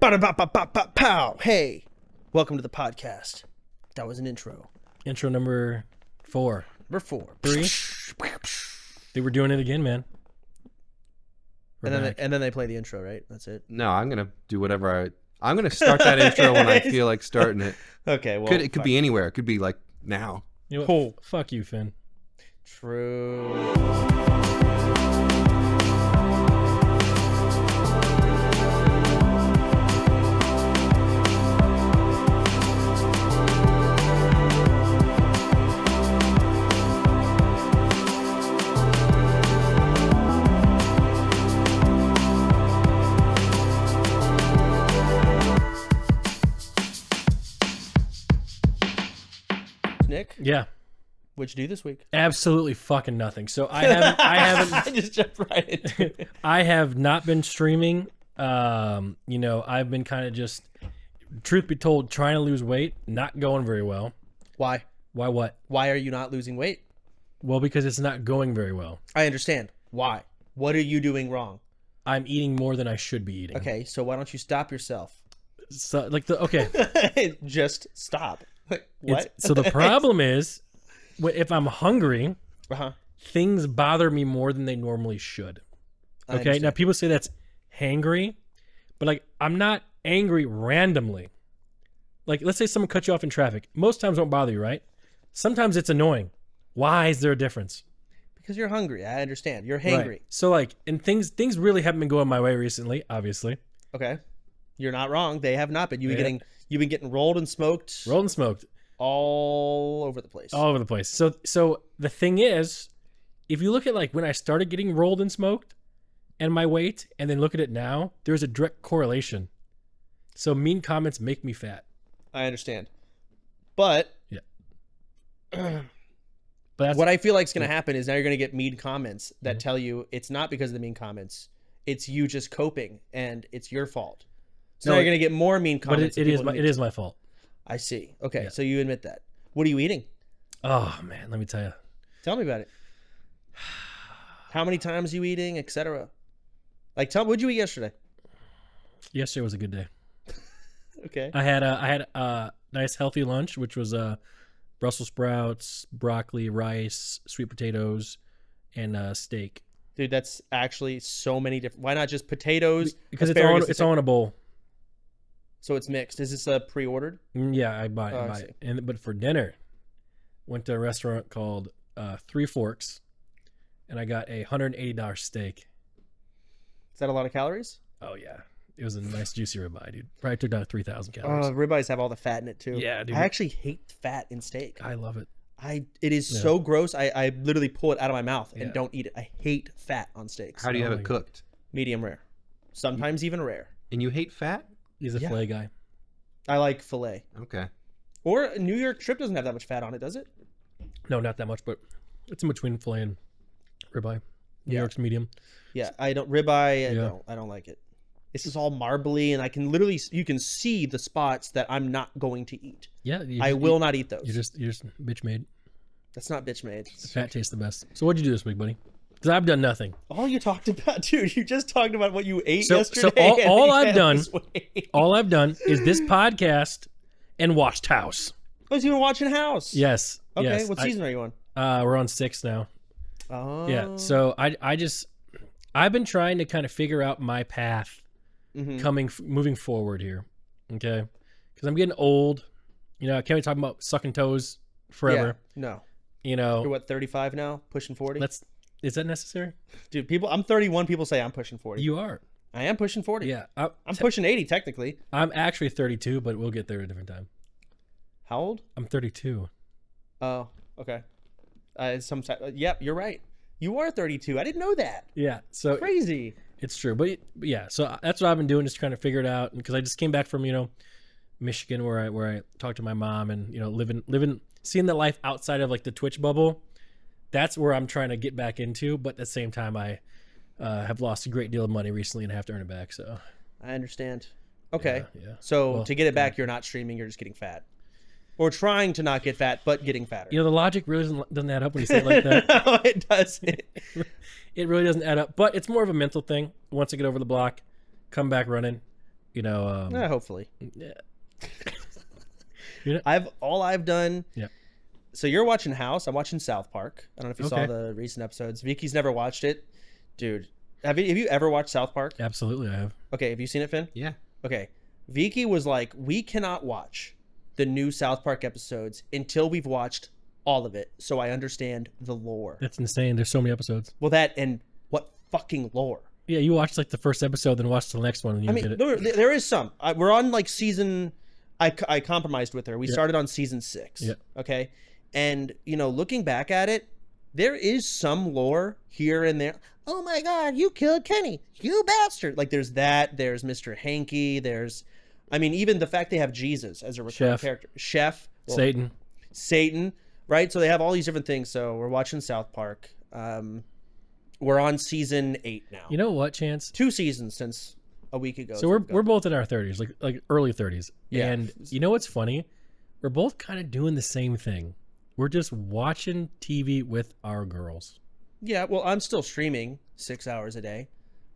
Ba-da-ba-ba-ba-ba-pow. Hey, welcome to the podcast. That was an intro. Intro number 4. Number 4. 3. They were doing it again, man. And then they play the intro, right? That's it. No, I'm gonna do whatever I'm gonna start that intro when I feel like starting it. Okay, well, It could be anywhere. It could be like now. You know what? Fuck you, Finn. True. Nick, Yeah, what'd you do this week? absolutely fucking nothing. So I haven't. I just jumped right into it. I have not been streaming. I've been kind of just, truth be told, trying to lose weight, not going very well. Why? Why what? Why are you not losing weight? Well, because it's not going very well. I understand. Why? What are you doing wrong? I'm eating more than I should be eating. Okay, so why don't you stop yourself? So okay. Just stop. What? So the problem is, if I'm hungry, Uh-huh. things bother me more than they normally should. I Okay, now understand. people say that's hangry, but like I'm not angry randomly. Like let's say someone cut you off in traffic. Most times it won't bother you, right? Sometimes it's annoying. Why is there a difference? Because you're hungry. I understand. You're hangry. Right. So like, and things really haven't been going my way recently, obviously. Okay. You're not wrong. They have not been. You've Yeah. been getting rolled and smoked Rolled and smoked all over the place. all over the place. So the thing is, if you look at like when I started getting rolled and smoked and my weight, and then look at it now, there's a direct correlation. So mean comments make me fat. I understand. But But that's what I feel like is going to happen is now you're going to get mean comments that tell you it's not because of the mean comments. It's you just coping and it's your fault. So No, now you're going to get more mean but comments. it is my fault. I see. Okay. Yeah. So you admit that. What are you eating? Oh man, let me tell you. Tell me about it. How many times are you eating, etc. Like, what'd you eat yesterday? Yesterday was a good day. Okay. I had a nice healthy lunch, which was Brussels sprouts, broccoli, rice, sweet potatoes, and steak. Dude, that's actually so many different. Why not just potatoes? Because asparagus, it's all in a bowl. So it's mixed. Is this pre-ordered? Yeah, I buy Oh, I it. But for dinner, went to a restaurant called Three Forks, and I got a $180 steak. Is that a lot of calories? Oh yeah, it was a nice juicy ribeye, dude. Probably took down 3,000 calories. Ribeyes have all the fat in it too. Yeah, dude. I actually hate fat in steak. I love it. It is Yeah. so gross. I literally pull it out of my mouth and Yeah. don't eat it. I hate fat on steaks. How do you Oh have my it God. cooked? Medium rare. Sometimes even rare. And you hate fat? He's a Yeah. fillet guy. I like filet. Okay. Or a New York strip doesn't have that much fat on it, does it? No, not that much, but it's in between fillet and ribeye. New Yeah. York's medium. Yeah, I don't ribeye. Yeah. I don't like it. This is all marbly, and you can see the spots that I'm not going to eat. Yeah, I will not eat those. You're just bitch made. That's not bitch made. Fat tastes the best. So what'd you do this week, buddy? Because I've done nothing. All you talked about, dude. You just talked about what you ate So yesterday. and all you I've had done- this weight. All I've done is this podcast and watched House. Oh, so you were watching House? Yes. Okay. Yes. What season are you on? We're on 6 now. Oh. Yeah. So I've been trying to kind of figure out my path Mhm. moving forward here. Okay. Because I'm getting old. You know, I can't be talking about sucking toes forever. Yeah, no. You You're know, what, 35 now? Pushing 40? is that necessary? Dude, I'm 31. People say I'm pushing 40. You are. I am pushing 40. Yeah. I'm pushing 80 technically. I'm actually 32, but we'll get there at a different time. How old? I'm 32. Oh, okay. Yep, you're right. You are 32. I didn't know that. Yeah. So Crazy. it's true. But yeah, so that's what I've been doing, just trying to figure it out. Because I just came back from, Michigan where I talked to my mom and, living, seeing the life outside of like the Twitch bubble. That's where I'm trying to get back into. But at the same time, I have lost a great deal of money recently and I have to earn it back. So I understand. Okay. yeah. So Well, to get it back, you're not streaming. You're just getting fat. Or trying to not get fat, but getting fatter. The logic really doesn't add up when you say it like that. No, it doesn't. It really doesn't add up. But it's more of a mental thing. Once I get over the block, come back running, Hopefully. Yeah. I've done. Yeah. So you're watching House. I'm watching South Park. I don't know if you saw Okay. the recent episodes. Vicky's never watched it, dude. Have you ever watched South Park? Absolutely, I have. Okay, have you seen it, Finn? Yeah. Okay. Vicky was like, we cannot watch the new South Park episodes until we've watched all of it, so I understand the lore. That's insane. There's so many episodes. Well, that and what fucking lore? Yeah, you watched like the first episode, then watched the next one, and you get it. There is some. We're on like season. I compromised with her. We started on season 6. Yeah. Okay. And, looking back at it, there is some lore here and there. Oh my God, you killed Kenny. You bastard. Like there's that. There's Mr. Hanky. There's, even the fact they have Jesus as a recurring character. Chef. Well, Satan. Right. So they have all these different things. So we're watching South Park. We're on season 8 now. You know what, Chance? 2 seasons since a week ago. So we're both in our 30s, like early 30s. Yeah. And you know what's funny? We're both kind of doing the same thing. We're just watching TV with our girls. Yeah, well, I'm still streaming 6 hours a day,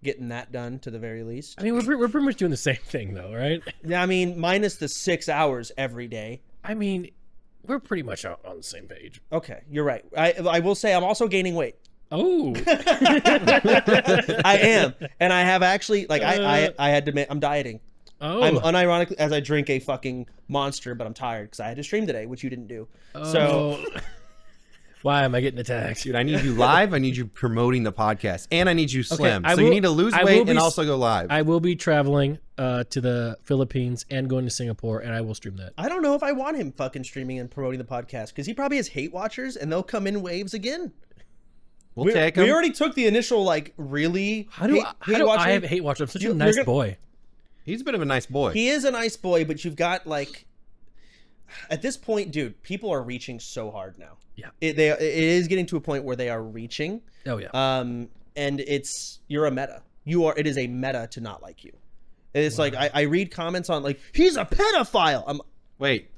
getting that done to the very least. We're pretty much doing the same thing, though, right? Yeah, minus the 6 hours every day. We're pretty much on the same page. Okay, you're right. I will say I'm also gaining weight. Oh, I am, and I have actually I had to admit I'm dieting. Oh, I'm unironically as I drink a fucking monster, but I'm tired because I had to stream today, which you didn't do. Oh. So why am I getting attacked? Dude, I need you live. I need you promoting the podcast, and I need you slim. Okay, you need to lose weight and also go live. I will be traveling to the Philippines and going to Singapore, and I will stream that. I don't know if I want him fucking streaming and promoting the podcast because he probably has hate watchers, and they'll come in waves again. We'll take him. We already took the initial really. How do I have a hate watcher? I'm such a nice boy. He's a bit of a nice boy. He is a nice boy, but you've got at this point, dude, people are reaching so hard now. Yeah, it is getting to a point where they are reaching. Oh yeah. And you're a meta. It is a meta to not like you. It's like I read comments on he's a pedophile. Wait,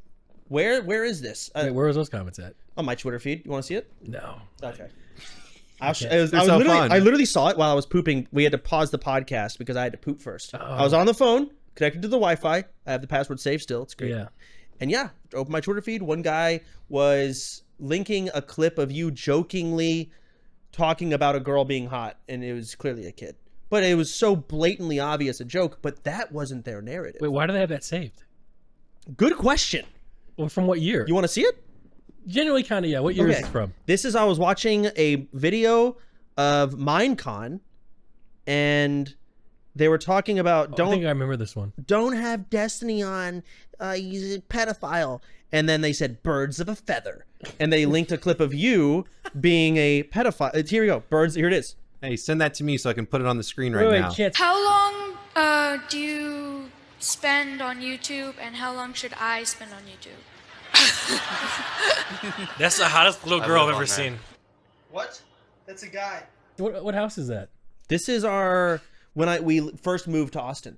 where is this? Wait, where is those comments at? On my Twitter feed. You want to see it? No. Okay. Fun. I literally saw it while I was pooping. We had to pause the podcast because I had to poop first. I was on the phone, connected to the Wi-Fi. I have the password saved still. It's great. Yeah. And open my Twitter feed. One guy was linking a clip of you jokingly talking about a girl being hot, and it was clearly a kid. But it was so blatantly obvious a joke, but that wasn't their narrative. Wait, why do they have that saved? Good question. Well, from what year? You want to see it? Generally, kind of, yeah. What year is it from? I was watching a video of Minecon, and they were talking about I think I remember this one. Don't have Destiny on. He's a pedophile. And then they said birds of a feather, and they linked a clip of you being a pedophile. Here we go. Birds. Here it is. Hey, send that to me so I can put it on the screen right now. Chance. How long do you spend on YouTube, and how long should I spend on YouTube? That's the hottest little girl I've ever seen. What? That's a guy. What house is that? This is we first moved to Austin.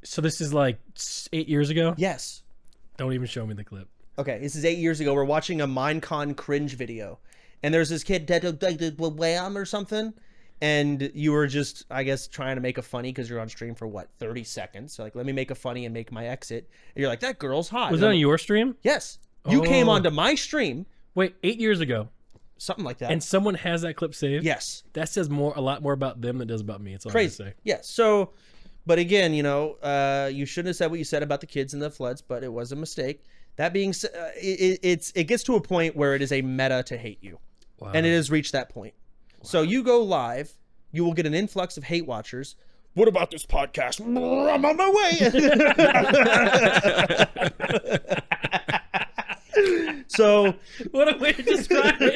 So this is 8 years ago? Yes. Don't even show me the clip. Okay, this is 8 years ago. We're watching a Minecon cringe video, and there's this kid that wham or something, and you were just, I guess, trying to make a funny because you're on stream for 30 seconds. So let me make a funny and make my exit. And you're like, that girl's hot. Was that on your stream? Yes. You came onto my stream. Wait, 8 years ago. Something like that. And someone has that clip saved? Yes. That says a lot more about them than it does about me. It's all crazy. I say. Yes. So, but again, you shouldn't have said what you said about the kids and the floods, but it was a mistake. That being said, it gets to a point where it is a meta to hate you. Wow. And it has reached that point. Wow. So you go live, you will get an influx of hate watchers. What about this podcast? I'm on my way. So what a way to describe it.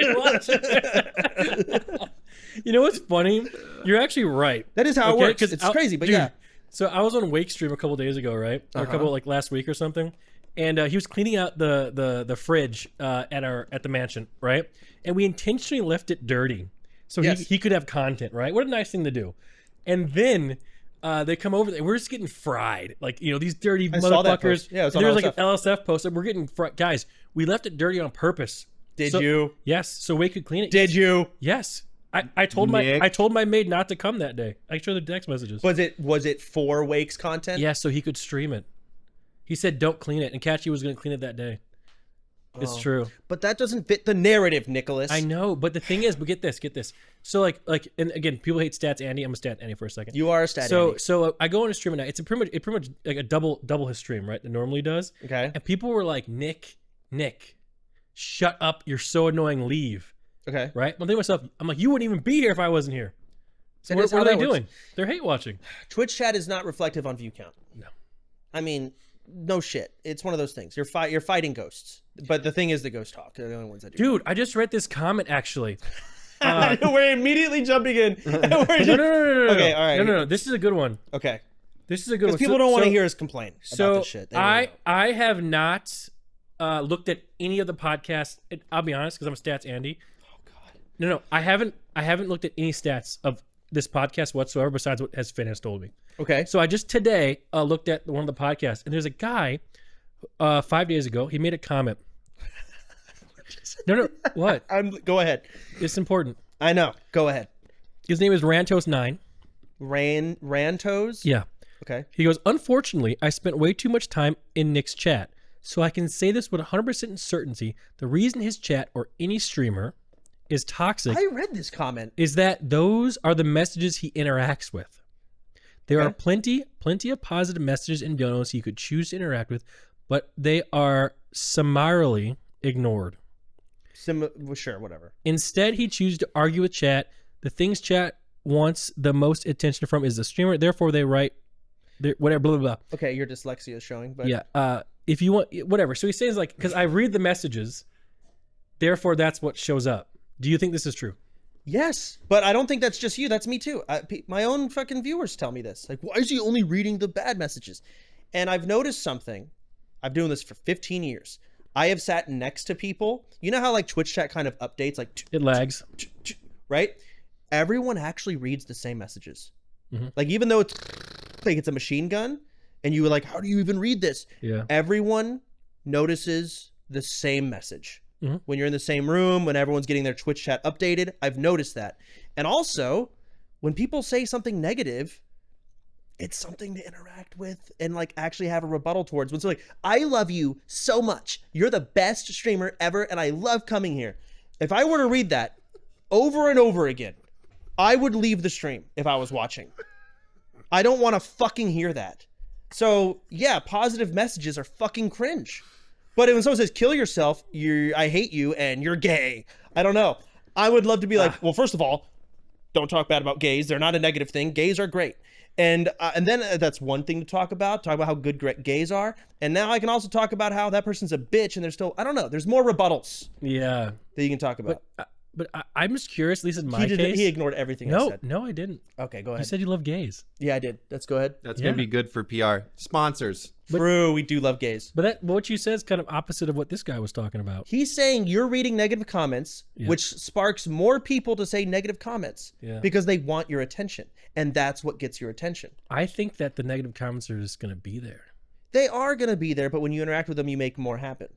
You know what's funny? You're actually right. That is how it works. It's crazy, but dude, yeah. So I was on Wake Stream a couple days ago, right? Or a couple last week or something. And he was cleaning out the fridge at the mansion, right? And we intentionally left it dirty so he could have content, right? What a nice thing to do. And then they come over and we're just getting fried, these dirty motherfuckers. Yeah, there's an LSF post and we're getting fried. Guys, we left it dirty on purpose. Did you? Yes, so Wake could clean it. Did you? Yes. I told Nick. I told my maid not to come that day. I showed the text messages. Was it for Wake's content? Yeah, so he could stream it. He said don't clean it, and Catchy was going to clean it that day. It's true. But that doesn't fit the narrative, Nicholas. I know, but the thing is, but get this. So like, and again, people hate Stats Andy. I'm a Stat Andy for a second. You are a stat. So I go on a stream at night. It's pretty much like a double his stream, right? That normally does. Okay. And people were like, Nick, shut up! You're so annoying. Leave. Okay. Right? I'm thinking to myself, I'm like, you wouldn't even be here if I wasn't here. So That what is how are they that works. doing? They're hate watching. Twitch chat is not reflective on view count. No. I mean, no shit. It's one of those things. You're fighting ghosts. But the thing is, the ghost talk. They're the only ones that do. Dude, I just read this comment actually. We're immediately jumping in. No. Okay, all right. No. This is a good one. Okay. This is a good one. Because people don't want to hear us complain So about this shit. They really don't. I have not looked at any of the podcasts. I'll be honest, because I'm a Stats Andy. Oh God. No, I haven't looked at any stats of this podcast whatsoever besides what has Finn has told me. Okay. So I just today looked at one of the podcasts, and there's a guy 5 days ago. He made a comment. No, what? Go ahead. It's important. I know. Go ahead. His name is Rantos9. Rantos? Yeah. Okay. He goes, unfortunately, I spent way too much time in Nick's chat, so I can say this with 100% certainty. The reason his chat or any streamer is toxic I read this comment. is that those are the messages he interacts with. There are plenty of positive messages and donos he could choose to interact with, but they are summarily ignored. Sure, whatever. Instead, he chooses to argue with chat. The things chat wants the most attention from is the streamer. Therefore, they write whatever, blah, blah, blah. Okay, your dyslexia is showing, but Yeah. If you want, whatever. So he says like, because I read the messages, therefore that's what shows up. Do you think this is true? yes, but I don't think that's just you. That's me too. My own fucking viewers tell me this. Like, why is he only reading the bad messages? And I've noticed something. I've been doing this for 15 years. I have sat next to people. You know how like Twitch chat kind of updates, like It lags. right? Everyone actually reads the same messages. Mhm. Like even though it's like it's a machine gun, and you were like, how do you even read this? Yeah. Everyone notices the same message. Mhm. When you're in the same room, when everyone's getting their Twitch chat updated, I've noticed that. And also, when people say something negative, it's something to interact with and like actually have a rebuttal towards. When it's like, I love you so much. You're the best streamer ever, and I love coming here. If I were to read that over and over again, I would leave the stream if I was watching. I don't want to fucking hear that. So yeah, positive messages are fucking cringe. But when someone says kill yourself, I hate you and you're gay, I don't know. I would love to be like, well, first of all, don't talk bad about gays. They're not a negative thing. Gays are great. And then that's one thing to talk about how good gays are. And now I can also talk about how that person's a bitch and they're still, I don't know. There's more rebuttals Yeah. that you can talk about. But I'm just curious, at least in my case. He ignored everything I said. No, I didn't. Okay, go You ahead. said you love gays. Yeah, I did. Let's go ahead. That's Yeah. gonna be good for PR. Sponsors. True, we do love gays. But what you said is kind of opposite of what this guy was talking about. He's saying you're reading negative comments, Yeah. which sparks more people to say negative comments Yeah. because they want your attention. And that's what gets your attention. I think that the negative comments are just going to be there. They are going to be there, but when you interact with them, you make more happen.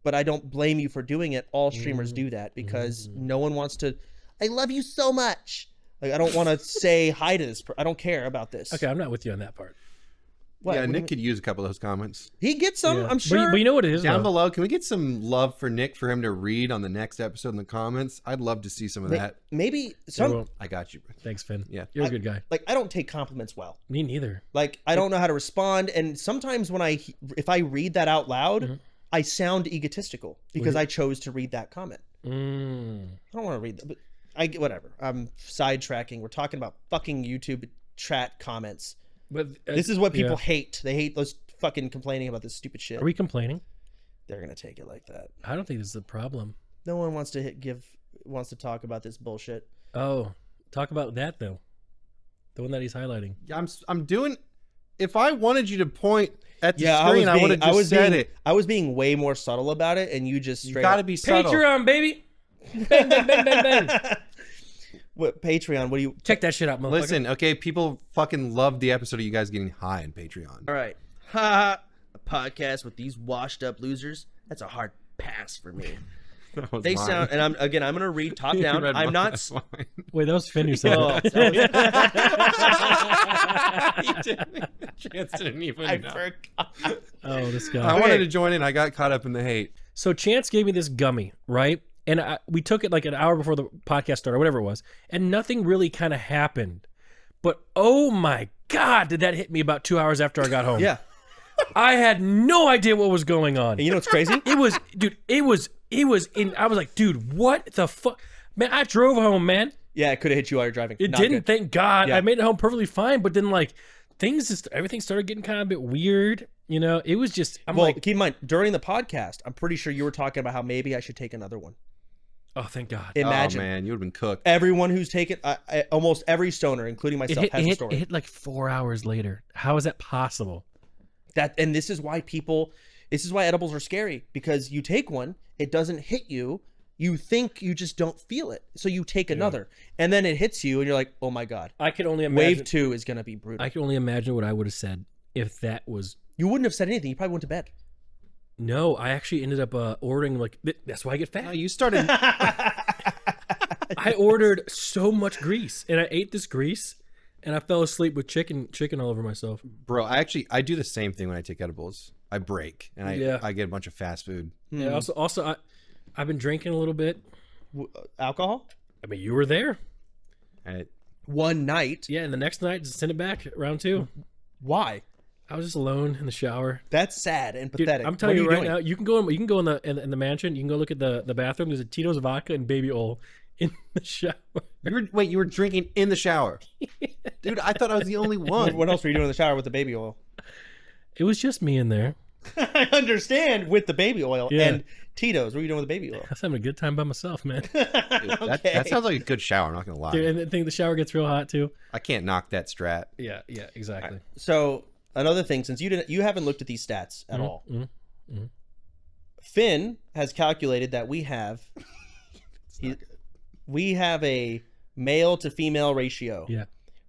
But I don't blame you for doing it. All streamers do that because no one wants to, I love you so much. Like, I don't want to say hi to this. I don't care about this. Okay, I'm not with you on that part. What? Yeah, What do you Nick mean? could use a couple of those comments. He gets some, Yeah. I'm sure. But you know what it is, Down though? below, can we get some love for Nick for him to read on the next episode in the comments? I'd love to see some of that. Maybe I some, won't. I got you. Thanks, Finn. Yeah. You're a good guy. like, I don't take compliments well. Me neither. Like, I don't know how to respond. And sometimes if I read that out loud, Mm-hmm. I sound egotistical because I chose to read that comment. Mm. I don't want to read that, but I get whatever. I'm sidetracking. We're talking about fucking YouTube chat comments. But This is what people yeah. hate. They hate those fucking complaining about this stupid shit. Are we complaining? They're gonna take it like that. I don't think this is a problem. No one wants to wants to talk about this bullshit. Oh, talk about that though. The one that he's highlighting. Yeah, I'm doing. If I wanted you to point at the Yeah, screen, I would have just said it. I was being way more subtle about it, and you just You straight got to up. be subtle. Patreon, baby. Bang, bang, bang, bang, bang. What Patreon? What do you Check that shit out, motherfucker. Listen, okay, people fucking loved the episode of you guys getting high on Patreon. All right, ha! A podcast with these washed up losers. That's a hard pass for me. That was They mine. sound, and I'm going to read top You down. read I'm mine, not. that's fine. Wait, that was Finn who said Oh, it. Chance didn't even I know. forgot. Oh, this guy. I wanted to join in. I got caught up in the hate. So Chance gave me this gummy, right? And we took it like an hour before the podcast started, or whatever it was, and nothing really kind of happened. But oh my God, did that hit me about 2 hours after I got home? Yeah. I had no idea what was going on. And you know what's crazy? It was, dude, it was in, I was like, dude, what the fuck? Man, I drove home, man. Yeah, it could have hit you while you're driving. It Not didn't, good. thank God. Yeah. I made it home perfectly fine, but then like everything started getting kind of a bit weird. You know, it was just, I'm Well, like, keep in mind, during the podcast, I'm pretty sure you were talking about how maybe I should take another one. oh, thank God. Imagine. Oh man, you would have been cooked. Everyone who's taken, almost every stoner, including myself, has a story. It hit like 4 hours later. How is that possible? And this is why edibles are scary, because you take one, it doesn't hit you. You think you just don't feel it. So you take another, and then it hits you and you're like, oh my God. I could only imagine. Wave 2 is going to be brutal. I can only imagine what I would have said if that was. You wouldn't have said anything. You probably went to bed. No, I actually ended up ordering like. That's why I get fat. No, you started. I ordered so much grease, and I ate this grease, and I fell asleep with chicken all over myself. Bro, I do the same thing when I take edibles. I break and I get a bunch of fast food. Yeah. Also, I've been drinking a little bit. Alcohol? I mean, you were there. And One night? Yeah, and the next night, just send it back round 2. Why? I was just alone in the shower. That's sad and Dude, pathetic. I'm telling you What are right doing? now, you can go in the mansion. You can go look at the bathroom. There's a Tito's vodka and baby oil in the shower. you were drinking in the shower. Dude, I thought I was the only one. What else were you doing in the shower with the baby oil? It was just me in there. I understand, with the baby oil Yeah. and Tito's. What were you doing with the baby oil? I was having a good time by myself, man. Dude, that sounds like a good shower. I'm not gonna lie. Dude, and I think the shower gets real hot too. I can't knock that strat. Yeah, exactly. So another thing, since you haven't looked at these stats at all, mhm. Finn has calculated that we have a male to female ratio. Yeah.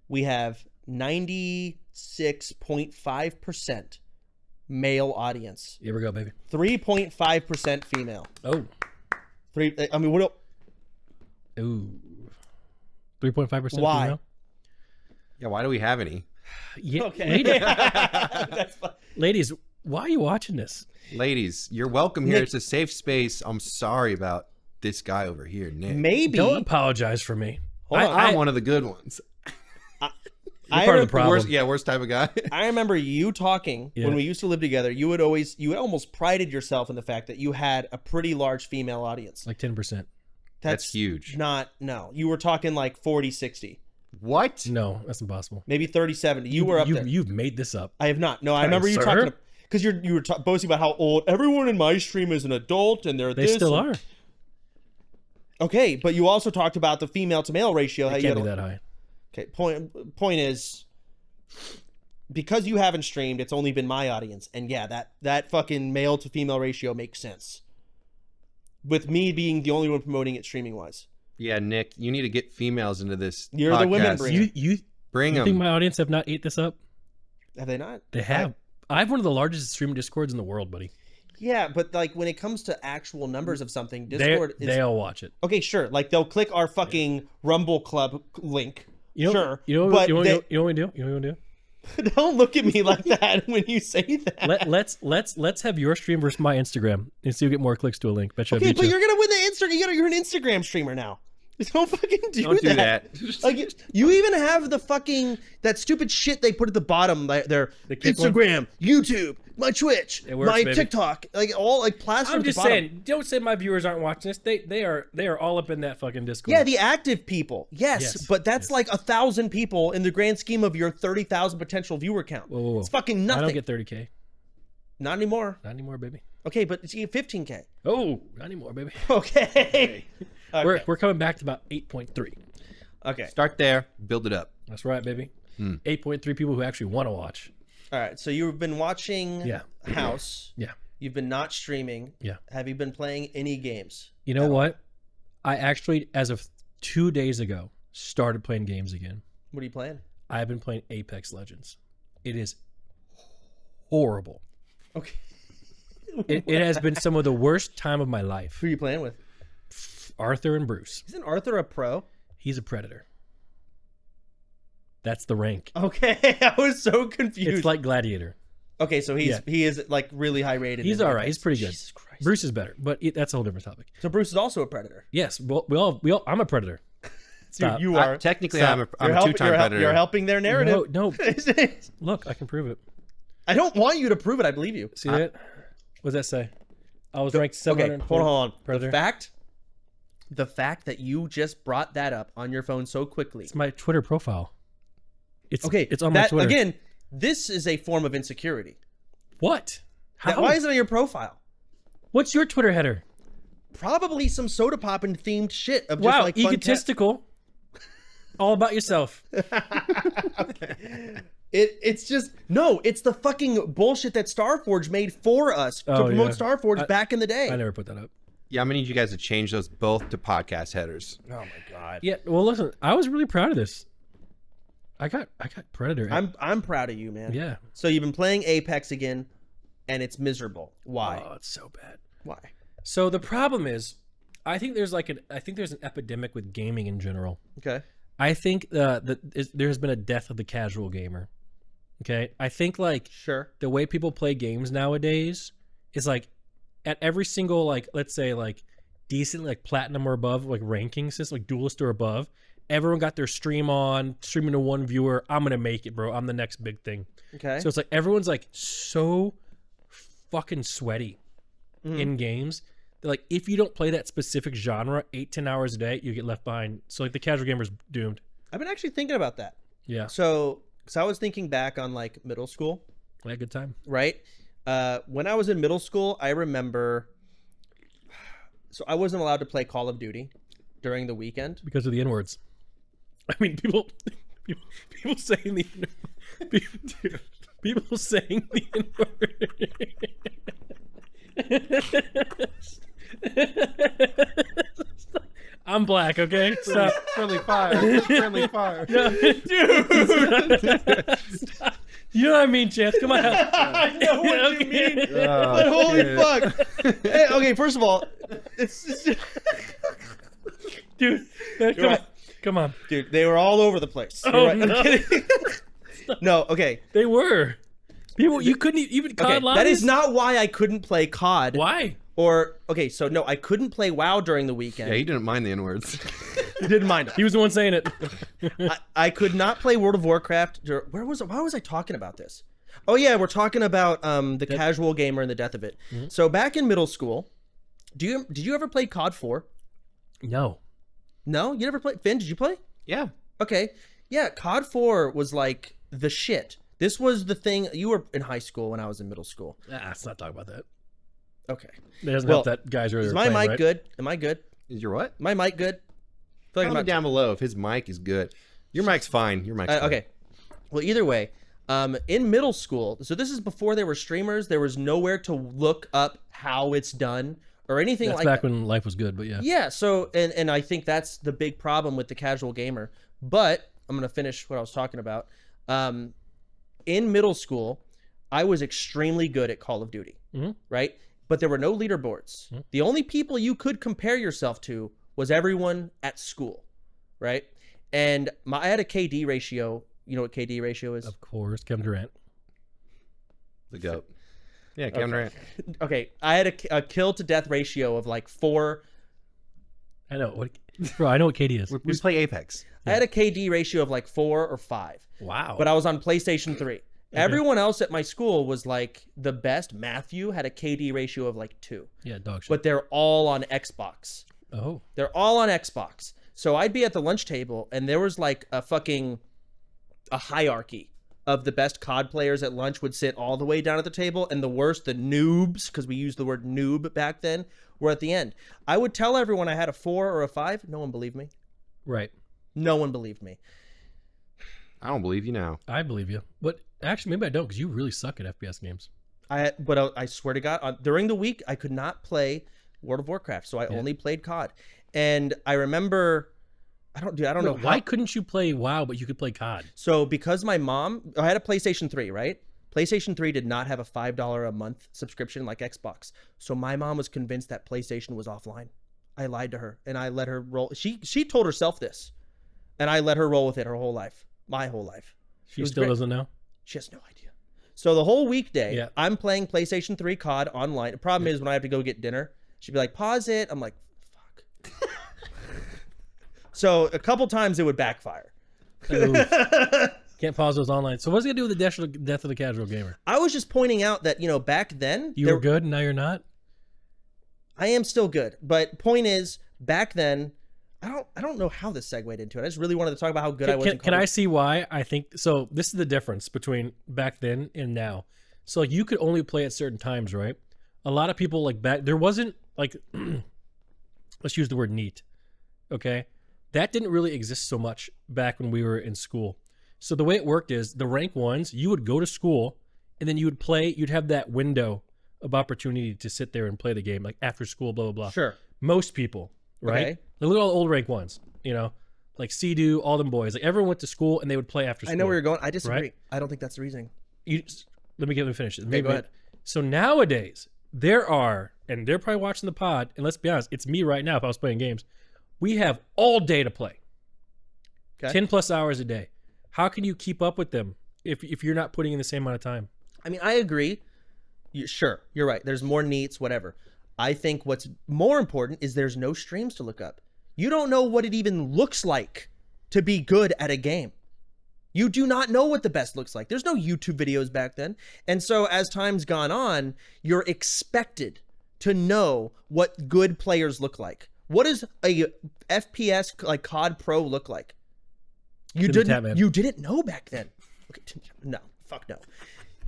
We have 96.5% male audience, Here we go, baby. 3.5% female. Oh, I mean, what? ooh, 3.5%. Why? Female? Yeah, why do we have any? Yeah, Okay. That's fine. ladies, why are you watching this? Ladies, you're welcome here. Nick- It's a safe space. I'm sorry about this guy over here, Nick. Maybe. Don't apologize for me. Hold on. I'm one of the good ones. I part of the rem- problem. Worst type of guy. I remember you talking Yeah. when we used to live together. You had almost prided yourself in the fact that you had a pretty large female audience. Like 10%. That's huge. No. You were talking like 40, 60, What? No, that's impossible. maybe 30, 70. You were up there. You've made this up. I have not. No, I remember you sir? talking because you were boasting about how old everyone in my stream is an adult and they're They this. still and- are. Okay, but you also talked about the female to male ratio. How They you can't had be a- that high. Okay, point is, because you haven't streamed, it's only been my audience, and yeah, that fucking male to female ratio makes sense. With me being the only one promoting it streaming wise, Yeah, Nick, you need to get females into this. You're the women podcast. bringer. You Bring think them. my audience have not ate this up? have they not? They have. I have one of the largest stream discords in the world, buddy. Yeah, but like when it comes to actual numbers of something, They Discord is they'll watch it. okay. Sure, like they'll click our fucking Rumble Club link. You know, Sure, You know, but you know, they- you know what we do? You know what we do? don't look at me like that when you say that. Let's have your stream versus my Instagram and see who get more clicks to a link. Bet you I Okay, beat but you. you're gonna win the Instagram. You're an Instagram streamer now. Don't fucking Don't do that. Like you even have the fucking that stupid shit they put at the bottom. Like their The kick one? Instagram, YouTube, my Twitch, It works, my baby. TikTok, like all like plastered. I'm at the just bottom. saying, don't say my viewers aren't watching this. They are all up in that fucking Discord. Yeah, the active people, yes, Yes, but that's yes. like 1,000 people in the grand scheme of your 30,000 potential viewer count. Whoa. It's fucking I nothing. don't get 30K. Not anymore. Not anymore, baby. Okay, but it's 15K. Oh, not anymore, baby. Okay. Okay. We're coming back to about 8.3. Okay. Start there. Build it up. That's right, baby. 8.3 people who actually want to watch. All right. So you've been watching Yeah. House. Yeah. You've been not streaming. Yeah. Have you been playing any games? You know what? I actually, as of 2 days ago, started playing games again. What are you playing? I've been playing Apex Legends. It is horrible. Okay. It has been some of the worst time of my life. Who are you playing with? Arthur and Bruce. Isn't Arthur a pro? He's a predator. That's the rank. Okay, I was so confused. It's like Gladiator. Okay, so he is like really high rated. He's all right. He's pretty good. Jesus Christ. Bruce is better, but that's a whole different topic. So Bruce is also a predator. Yes, well, we all. I'm a predator. Stop. Dude, you are. Technically, Stop. I'm a two-time predator. You're helping their narrative. No. Look, I can prove it. I don't want you to prove it. I believe you. See that? What does that say? I was ranked 700. Okay, hold on. Predator. The fact that you just brought that up on your phone so quickly. It's my Twitter profile. It's on that, my Twitter. Again, this is a form of insecurity. What? How? Why is it on your profile? What's your Twitter header? Probably some sodapoppin themed shit of just Wow, like fun egotistical. All about yourself. Okay. It's just no. It's the fucking bullshit that Starforge made for us to promote Starforge back in the day. I never put that up. Yeah, I'm gonna need you guys to change those both to podcast headers. Oh my god. Yeah. Well, listen. I was really proud of this. I got Predator. I'm proud of you, man. Yeah. So you've been playing Apex again, and it's miserable. Why? Oh, it's so bad. Why? So the problem is, I think there's an epidemic with gaming in general. Okay. I think there has been a death of the casual gamer. Okay. I think like Sure. the way people play games nowadays is like at every single like let's say like decent like platinum or above like ranking system like duelist or above. Everyone got their streaming to one viewer. I'm gonna make it, bro. I'm the next big thing. Okay. So it's like everyone's like so fucking sweaty in games. They're like, if you don't play that specific genre 8-10 hours a day, you get left behind. So like the casual gamer's doomed. I've been actually thinking about that. Yeah. So I was thinking back on like middle school, I had a good time. right? When I was in middle school, I remember. So I wasn't allowed to play Call of Duty during the weekend. Because of the N-words. I mean, people saying the people saying the N-word. I'm black, okay? Stop. Friendly fire. Friendly fire. No, dude. Stop. You know what I mean, Chance? Come on. I know what you mean. But Oh, holy shit. fuck. Hey, okay, first of all, it's just, Dude, come on. dude, they were all over the place. You're Oh, right. no. I'm kidding. No, okay. They were. People, you couldn't even COD Okay, lobbies? that is not why I couldn't play COD. Why? Or, okay, so no, I couldn't play WoW during the weekend. Yeah, he didn't mind the N-words. Didn't mind it. He was the one saying it. I could not play World of Warcraft. Why was I talking about this? Oh yeah, we're talking about the casual gamer and the death of it. Mm-hmm. So back in middle school, did you ever play COD 4? No. No, you never played. Finn, did you play? Yeah. Okay, yeah, COD 4 was like the shit. This was the thing. You were in high school when I was in middle school. Let's not talk about that. Okay. It doesn't help that guys earlier. Is my mic good? Am I good? Is your what? My mic good? Comment down below if his mic is good. Your mic's fine. Your mic's fine. Okay. Well, either way, in middle school, so this is before there were streamers. There was nowhere to look up how it's done or anything That's like back that. when life was good, but yeah. Yeah. So, and I think that's the big problem with the casual gamer. But I'm gonna finish what I was talking about. In middle school, I was extremely good at Call of Duty, right? But there were no leaderboards. The only people you could compare yourself to was everyone at school, right? And I had a KD ratio. You know what KD ratio is? Of course, Kevin Durant. The GOAT. Yeah, Kevin Durant. Okay, I had a kill to death ratio of like 4. I know. Bro, I know what KD is. We play Apex. I had a KD ratio of like 4 or 5. Wow. But I was on PlayStation 3. Everyone else at my school was like the best. Matthew had a KD ratio of like 2. Yeah, dog shit. But they're all on Xbox. Oh. They're all on Xbox. So I'd be at the lunch table and there was like a hierarchy of the best COD players at lunch would sit all the way down at the table, and the worst, the noobs, because we used the word noob back then, were at the end. I would tell everyone I had a 4 or a 5. No one believed me. Right. No one believed me. I don't believe you now. I believe you. But actually, maybe I don't, because you really suck at FPS games. But I swear to God, during the week, I could not play World of Warcraft, so I only played COD. And I remember, I don't know. Why couldn't you play WoW, but you could play COD? So because my mom, I had a PlayStation 3, right? PlayStation 3 did not have a $5 a month subscription like Xbox. So my mom was convinced that PlayStation was offline. I lied to her and I let her roll. She told herself this, and I let her roll with it her whole life, my whole life. She still doesn't know. She has no idea. So the whole weekday, Yeah. I'm playing PlayStation 3 COD online. The problem is when I have to go get dinner, she'd be like, pause it. I'm like, fuck. So a couple times it would backfire. Can't pause those online. So what's it gonna do with the death of the casual gamer? I was just pointing out that, back then You were good and now you're not? I am still good. But point is, back then, I don't know how this segued into it. I just really wanted to talk about how good I was. Can I see why? I think so. This is the difference between back then and now. So like you could only play at certain times, right? A lot of people like back there wasn't like let's use the word neat. Okay? That didn't really exist so much back when we were in school. So the way it worked is the rank ones, you would go to school and then you would play, you'd have that window of opportunity to sit there and play the game, like after school, blah, blah, blah. Sure. Most people, right? Okay. Like, look at all the old rank ones, like Sea-Doo, all them boys. Like everyone went to school and they would play after school. I know where you're going. I disagree. Right? I don't think that's the reasoning. Let me finish it. Okay, go ahead. So nowadays, there are, and they're probably watching the pod, and let's be honest, it's me right now if I was playing games. We have all day to play. Okay. 10 plus hours a day. How can you keep up with them if you're not putting in the same amount of time? I mean, I agree. Sure, you're right. There's more neats, whatever. I think what's more important is there's no streams to look up. You don't know what it even looks like to be good at a game. You do not know what the best looks like. There's no YouTube videos back then. And so as time's gone on, you're expected to know what good players look like. What does a FPS like COD Pro look like? You didn't know back then. Okay, no, fuck no.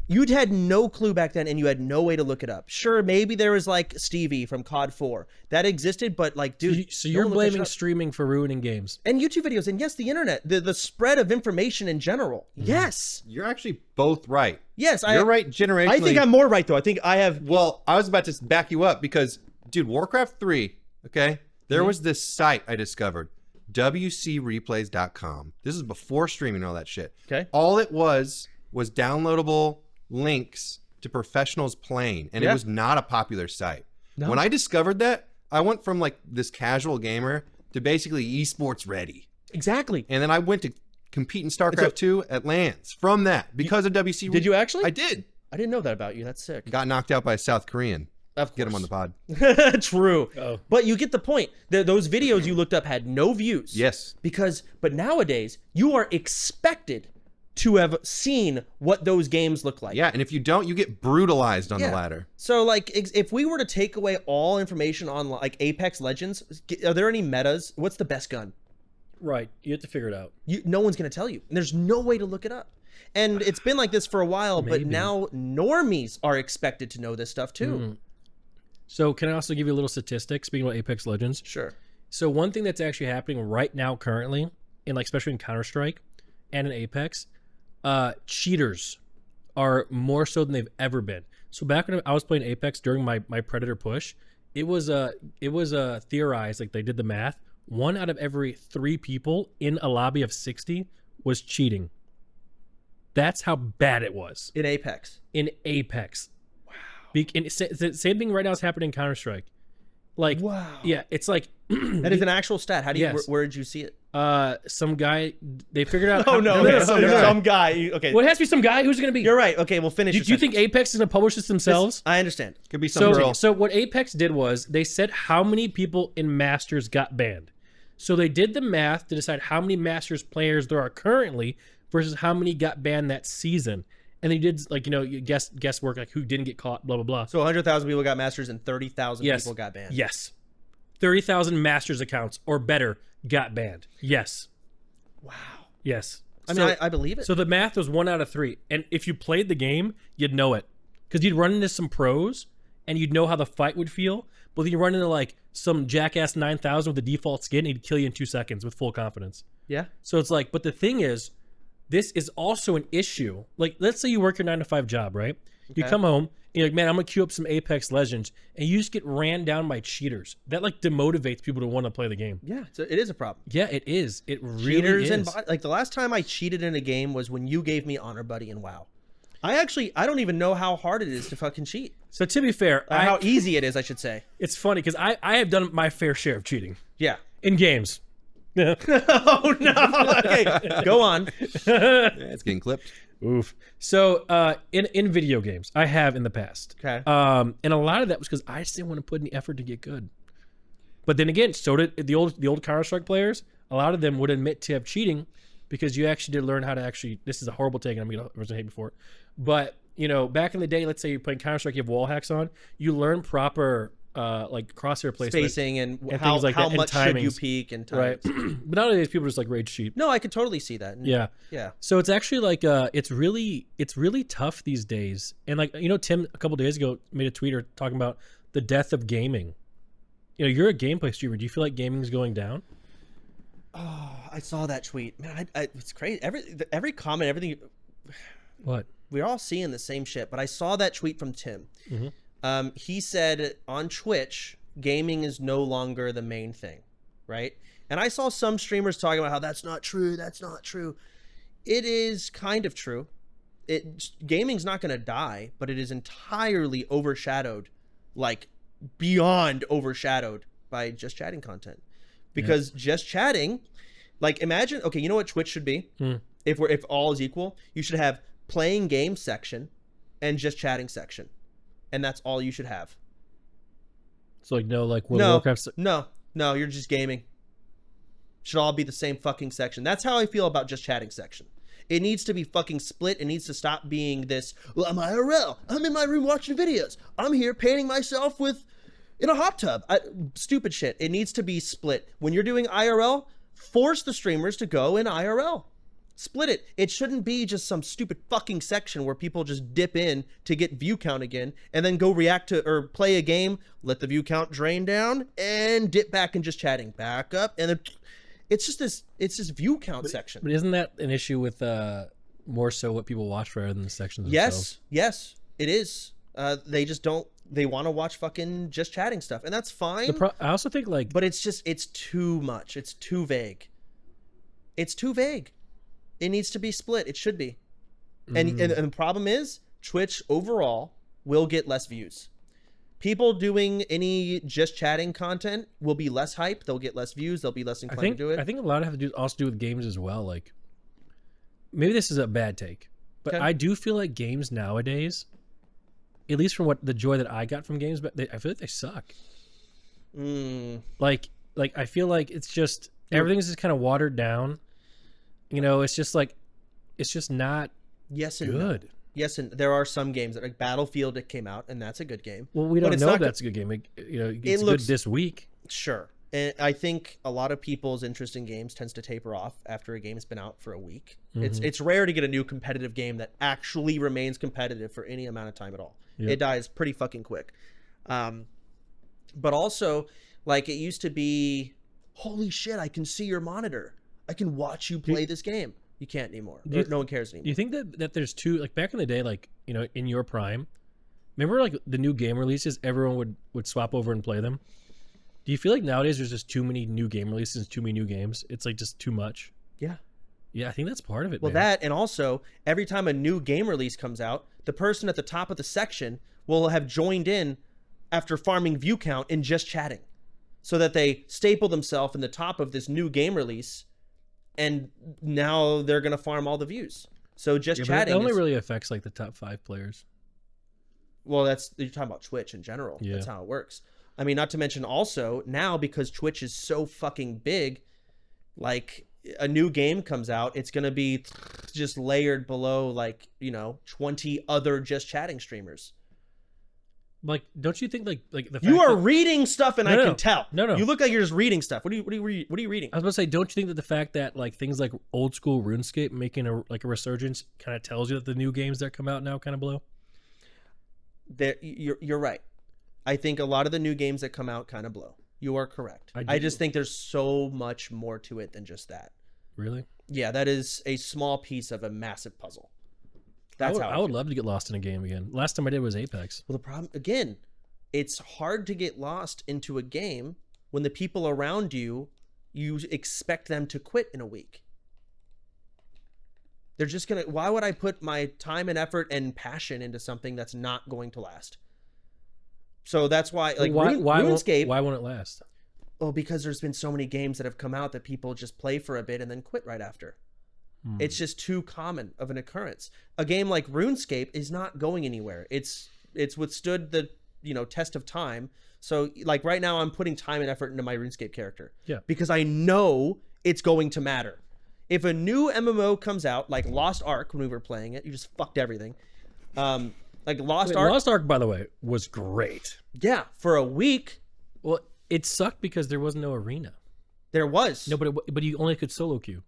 You'd had no clue back then, and you had no way to look it up. Sure, maybe there was like Stevie from COD 4 that existed, but like, dude. So you're blaming streaming for ruining games and YouTube videos, and yes, the internet, the spread of information in general. Mm-hmm. Yes, you're actually both right. Yes, you're right. Generationally, I think I'm more right though. I think I have. Well, I was about to back you up because, dude, Warcraft 3. Okay, there was this site I discovered. WCReplays.com. This is before streaming and all that shit. Okay. All it was downloadable links to professionals playing, and it was not a popular site. No. When I discovered that, I went from like this casual gamer to basically esports ready. Exactly. And then I went to compete in StarCraft 2 at LANs from that because of WC. Did you actually? I did. I didn't know that about you. That's sick. Got knocked out by a South Korean. Of course. Get him on the pod. True. Oh. But you get the point. Those videos you looked up had no views. Yes. But nowadays, you are expected to have seen what those games look like. Yeah, and if you don't, you get brutalized on the ladder. So, like, if we were to take away all information on, like, Apex Legends, are there any metas? What's the best gun? Right. You have to figure it out. No one's going to tell you. And there's no way to look it up. And it's been like this for a while, but now normies are expected to know this stuff, too. Mm. So can I also give you a little statistic, speaking about Apex Legends? Sure. So one thing that's actually happening right now currently, in like especially in Counter-Strike and in Apex, cheaters are more so than they've ever been. So back when I was playing Apex during my Predator push, it was theorized, like they did the math, 1 out of every 3 people in a lobby of 60 was cheating. That's how bad it was. In Apex. And same thing right now is happening in Counter-Strike. Like, wow. Yeah, it's like that is an actual stat. How do you? Where did you see it? Some guy they figured out. Some guy. Okay. Well, it has to be some guy. Who's it going to be? You're right. Okay, we'll finish. Do you think Apex is going to publish this themselves? I understand. Could be some girl. So what Apex did was they said how many people in Masters got banned. So they did the math to decide how many Masters players there are currently versus how many got banned that season. And they did, like, guesswork, like who didn't get caught, blah, blah, blah. So 100,000 people got Masters and 30,000 people got banned. Yes. 30,000 Masters accounts or better got banned. Yes. Wow. Yes. I mean, I believe it. So the math was 1 out of 3. And if you played the game, you'd know it. Because you'd run into some pros and you'd know how the fight would feel. But then you run into like some jackass 9000 with the default skin and he'd kill you in 2 seconds with full confidence. Yeah. So it's like, but the thing is, this is also an issue. Like, let's say you work your 9-to-5 job, right? Okay. You come home, and you're like, man, I'm going to queue up some Apex Legends, and you just get ran down by cheaters. That, like, demotivates people to want to play the game. Yeah, it is a problem. Yeah, it is. It really is. And, like, the last time I cheated in a game was when you gave me Honor Buddy in WoW. I don't even know how hard it is to fucking cheat. So to be fair, How easy it is, I should say. it's funny because I have done my fair share of cheating Yeah. in games. Oh no. Okay, go on. Yeah, it's getting clipped. Oof. So in video games, I have in the past. Okay. And a lot of that was because I just didn't want to put any effort to get good. But then again, so did the old Counter-Strike players. A lot of them would admit to have cheating because you actually did learn how to actually. This is a horrible take, and I'm gonna hate before. But you know, back in the day, let's say you're playing Counter-Strike, you have wall hacks on. You learn proper like crosshair placement, Spacing and how things like how that, much and should you timings. peek and Right. timings. But nowadays, people just like rage cheat. No, I could totally see that. Yeah. Yeah. So it's actually like it's really tough these days. And like Tim a couple days ago made a tweet talking about the death of gaming. You're a gameplay streamer. Do you feel like gaming is going down? Oh, I saw that tweet. Man, it's crazy. Every comment, everything. What? We're all seeing the same shit. But I saw that tweet from Tim. Mm-hmm. He said on Twitch, gaming is no longer the main thing, right? And I saw some streamers talking about how that's not true. That's not true. It is kind of true. Gaming's not going to die, but it is entirely overshadowed, like beyond overshadowed by just chatting content. Because just chatting, like imagine, okay, you know what Twitch should be? If all is equal, you should have playing game section and just chatting section. And that's all you should have. So like World of Warcraft. No, you're just gaming. Should all be the same fucking section. That's how I feel about just chatting section. It needs to be fucking split. It needs to stop being this, well, I'm IRL. I'm in my room watching videos. I'm here painting myself in a hot tub. Stupid shit. It needs to be split. When you're doing IRL, force the streamers to go in IRL. Split it. It shouldn't be just some stupid fucking section where people just dip in to get view count again and then go react to or play a game, let the view count drain down and dip back and just chatting back up. And then it's this view count section. But isn't that an issue with more so what people watch rather than the sections themselves? Yes, it is. They just don't. They want to watch fucking just chatting stuff, and that's fine. I also think but it's too much. It's too vague. It's too vague. It needs to be split. It should be. And the problem is Twitch overall will get less views. People doing any just chatting content will be less hype. They'll get less views. They'll be less inclined to do it. I think a lot of it also do with games as well. Like maybe this is a bad take, but I do feel like games nowadays, at least from the joy that I got from games, but I feel like they suck. Like I feel like it's just everything's just kind of watered down. It's just like it's just not good. No. Yes, and there are some games that like Battlefield that came out, and that's a good game. Well, we don't know if that's a good game. It's good this week. Sure. And I think a lot of people's interest in games tends to taper off after a game's been out for a week. It's rare to get a new competitive game that actually remains competitive for any amount of time at all. Yep. It dies pretty fucking quick. But also, like it used to be, holy shit, I can see your monitor. I can watch you play this game. You can't anymore. No one cares anymore. Do you think that there's two, like back in the day, like, in your prime, remember like the new game releases, everyone would swap over and play them? Do you feel like nowadays there's just too many new game releases, too many new games? It's like just too much. Yeah. Yeah, I think that's part of it. Well, man. that, and also every time a new game release comes out, the person at the top of the section will have joined in after farming view count and just chatting, so that they staple themselves in the top of this new game release. And now they're going to farm all the views. So just chatting. It only really affects like the top 5 players. Well, you're talking about Twitch in general. Yeah. That's how it works. I mean, not to mention also now because Twitch is so fucking big, like a new game comes out, it's going to be just layered below like, 20 other just chatting streamers. Like, don't you think like the fact you are reading stuff and I can tell. No. You look like you're just reading stuff. What are you reading? I was about to say, don't you think that the fact that like things like old school RuneScape making a resurgence kind of tells you that the new games that come out now kind of blow? You're right. I think a lot of the new games that come out kind of blow. You are correct. I just think there's so much more to it than just that. Really? Yeah, that is a small piece of a massive puzzle. That's I would love to get lost in a game again. Last time I did was Apex. Well, the problem, again, it's hard to get lost into a game when the people around you expect them to quit in a week. They're just gonna. Why would I put my time and effort and passion into something that's not going to last? So that's why, like, RuneScape. Why won't it last? Oh, because there's been so many games that have come out that people just play for a bit and then quit right after. It's just too common of an occurrence. A game like RuneScape is not going anywhere. It's withstood the test of time. So like right now, I'm putting time and effort into my RuneScape character. Yeah. Because I know it's going to matter. If a new MMO comes out, like Lost Ark, when we were playing it, you just fucked everything. Like Lost Ark. Lost Ark, by the way, was great. Yeah, for a week. Well, it sucked because there was no arena. There was. No, but you only could solo queue.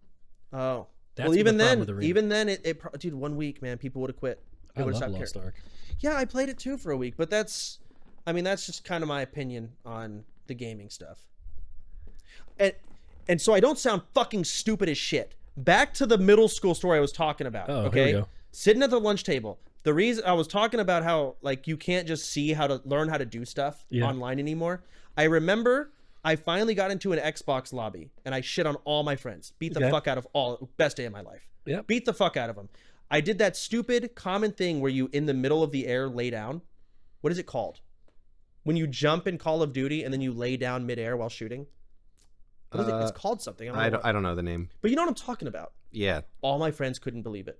Oh. That's well, even the problem with arena. Dude, 1 week, man, people would have quit. I love Lost Ark. Yeah, I played it too for a week, but that's just kind of my opinion on the gaming stuff. And so I don't sound fucking stupid as shit. Back to the middle school story I was talking about. Oh, okay, here we go. Sitting at the lunch table. The reason I was talking about how like you can't just see how to learn how to do stuff online anymore. I remember I finally got into an Xbox lobby and I shit on all my friends. Beat the fuck out of all. Best day of my life. Yep. Beat the fuck out of them. I did that stupid common thing where you in the middle of the air lay down. What is it called? When you jump in Call of Duty and then you lay down midair while shooting. What is it? It's called something. I don't know the name. But you know what I'm talking about. Yeah. All my friends couldn't believe it.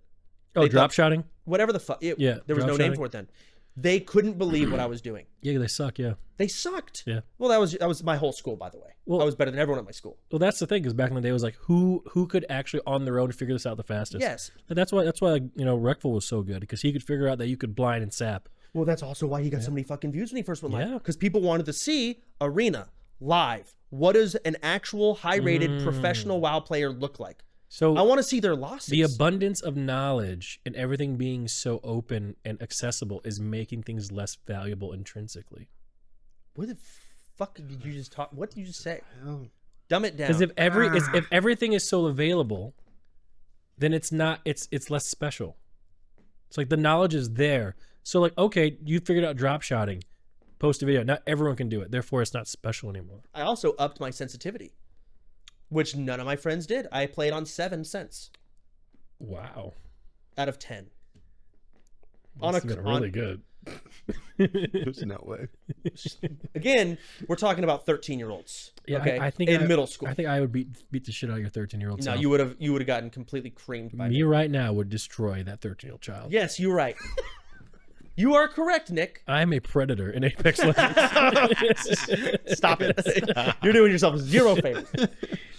Oh, drop shotting? Whatever the fuck. Yeah. There was no name for it then. They couldn't believe what I was doing. Yeah, they suck, yeah. They sucked. Yeah. Well, that was my whole school, by the way. Well, I was better than everyone at my school. Well, that's the thing, because back in the day, it was like, who could actually on their own figure this out the fastest? Yes. And that's why Reckful was so good, because he could figure out that you could blind and sap. Well, that's also why he got so many fucking views when he first went live. Yeah. Because people wanted to see Arena live. What does an actual high-rated professional WoW player look like? So I want to see their losses. The abundance of knowledge and everything being so open and accessible is making things less valuable intrinsically. What the fuck did you just talk? What did you just say? Dumb it down. Because if everything is so available, then it's less special. It's like the knowledge is there. So like, okay, you figured out drop shotting, post a video. Not everyone can do it. Therefore, it's not special anymore. I also upped my sensitivity, which none of my friends did. I played on 7 cents. Wow. Out of 10. Really good. There's no way. Again, we're talking about 13-year-olds. Yeah, okay? I think in middle school. I think I would beat the shit out of your 13-year-old. No, you would have gotten completely creamed by me right now would destroy that 13-year-old child. Yes, you're right. You are correct, Nick. I'm a predator in Apex Legends. Stop it. You're doing yourself zero favors.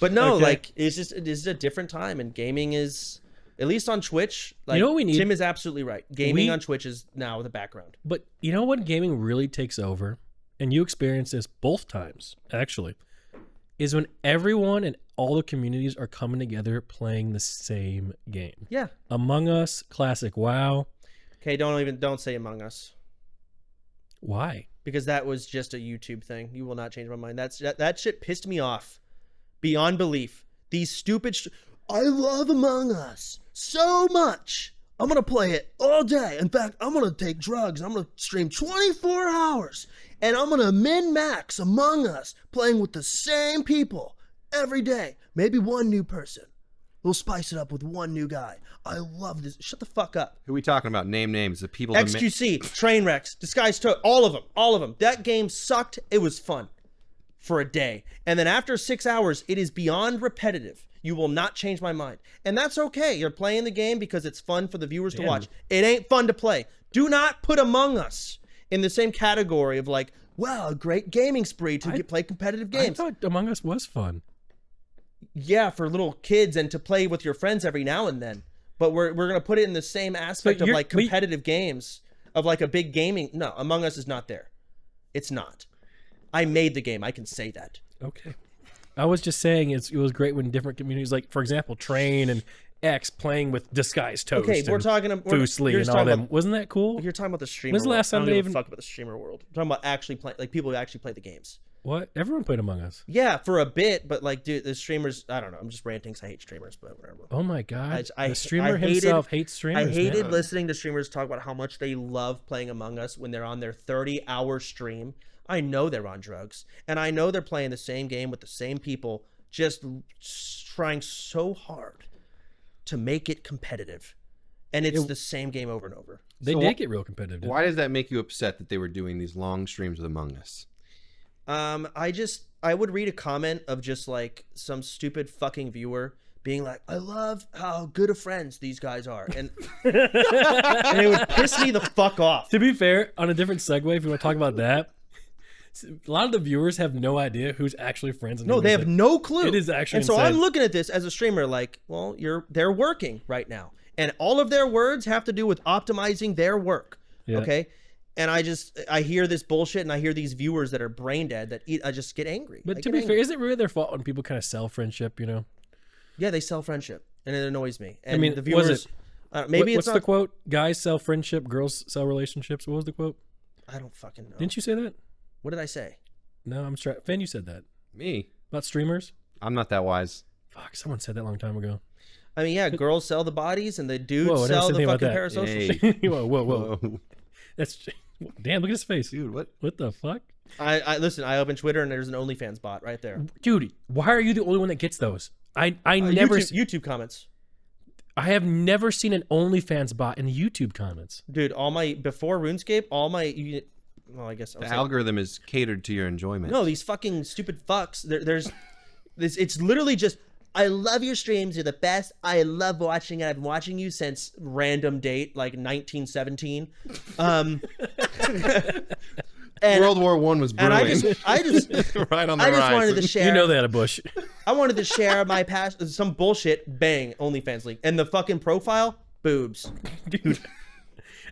But no, like it's just a different time, and gaming is, at least on Twitch, like, you know what we need? Tim is absolutely right. Gaming on Twitch is now the background. But you know what gaming really takes over, and you experience this both times, actually, is when everyone and all the communities are coming together playing the same game. Yeah. Among Us, classic WoW. Okay, don't say Among Us. Why? Because that was just a YouTube thing. You will not change my mind. That shit pissed me off beyond belief. These stupid I love Among Us so much. I'm going to play it all day. In fact, I'm going to take drugs. I'm going to stream 24 hours. And I'm going to min-max Among Us playing with the same people every day. Maybe one new person. We'll spice it up with one new guy. I love this. Shut the fuck up. Who are we talking about? Name names. The people. XQC, Trainwrecks, Disguised Toad, all of them. That game sucked. It was fun for a day. And then after 6 hours, it is beyond repetitive. You will not change my mind. And that's okay. You're playing the game because it's fun for the viewers to watch. It ain't fun to play. Do not put Among Us in the same category of like, wow, a great gaming spree to play competitive games. I thought Among Us was fun. Yeah, for little kids and to play with your friends every now and then. But we're going to put it in the same aspect of like competitive games, of like a big gaming. No, Among Us is not there. It's not. I made the game. I can say that. Okay. I was just saying it was great when different communities, like, for example, Train and X playing with Disguised Toast. Okay, we're talking about Foosly and all them. Wasn't that cool? You're talking about the streamer. When's the last time they even fuck about the streamer world? I'm talking about actually playing, like people who actually play the games. What? Everyone played Among Us. Yeah, for a bit, but like, dude, the streamers. I don't know. I'm just ranting. I hate streamers, but whatever. Oh my god, the streamer himself hates streamers. I hated listening to streamers talk about how much they love playing Among Us when they're on their 30-hour stream. I know they're on drugs, and I know they're playing the same game with the same people, just trying so hard. to make it competitive. And it's the same game over and over. They did get real competitive. Why does that make you upset that they were doing these long streams with Among Us? I would read a comment of just like some stupid fucking viewer being like, I love how good of friends these guys are. And, and it would piss me the fuck off. To be fair, on a different segue, if you want to talk about that, a lot of the viewers have no idea who's actually friends. No, they have no clue. It is actually And so insane. I'm looking at this as a streamer like, well, they're working right now. And all of their words have to do with optimizing their work. Yeah. Okay. And I hear this bullshit and I hear these viewers that are brain dead that I just get angry. But to be fair, is it really their fault when people kind of sell friendship, you know? Yeah, they sell friendship and it annoys me. And I mean, the viewers, maybe what's it's not, the quote? Guys sell friendship, girls sell relationships. What was the quote? I don't fucking know. Didn't you say that? What did I say? No, I'm sure. Fan, you said that. Me? About streamers? I'm not that wise. Fuck, someone said that a long time ago. I mean, yeah, girls sell the bodies and the dudes Whoa, I never sell said the anything about fucking that. parasocial. Hey. Whoa. That's damn. Look at his face, Dude, what? What the fuck, I listen. I open Twitter and there's an OnlyFans bot right there. dude? Why are you the only one that gets those? I never. YouTube comments. I have never seen an OnlyFans bot in the YouTube comments. Dude, before RuneScape, well, I guess The algorithm is catered to your enjoyment. no, these fucking stupid fucks. There's this. It's literally just. I love your streams. You're the best. I love watching it. I've been watching you since random date, like 1917. And World War I was brewing. and I just right on the I just horizon. wanted to share. You know they had a bush. I wanted to share my past. Some bullshit. Bang. OnlyFans link. And the fucking profile. Boobs. Dude,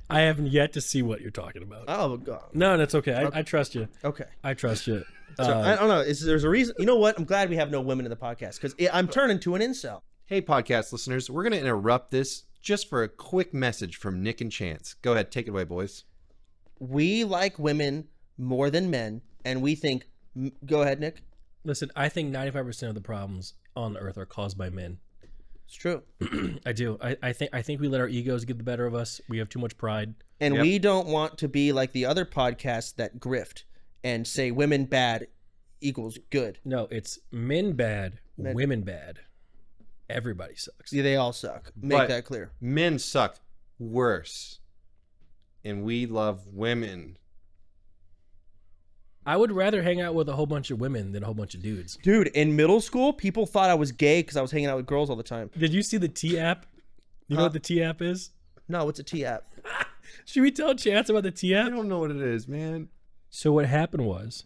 I haven't yet to see what you're talking about. Oh god. No, that's okay. I trust you. Okay. I trust you. So I don't know. There's a reason. You know what? I'm glad we have no women in the podcast because I'm turning to an incel. Hey, podcast listeners, we're going to interrupt this just for a quick message from Nick and Chance. Go ahead, take it away, boys. We like women more than men, and we think. Go ahead, Nick. Listen, I think 95% of the problems on Earth are caused by men. It's true. I do. I think we let our egos get the better of us. We have too much pride. And Yep. we don't want to be like the other podcasts that grift and say women bad equals good. No, it's men bad, Men- women bad. Everybody sucks. Yeah, they all suck. Make But that clear. Men suck worse. And we love women. I would rather hang out with a whole bunch of women than a whole bunch of dudes. Dude, in middle school, people thought I was gay because I was hanging out with girls all the time. Did you see the T app? You know what the T app is? No, it's a T app. Should we tell Chance about the T I app? don't know what it is, man. So what happened was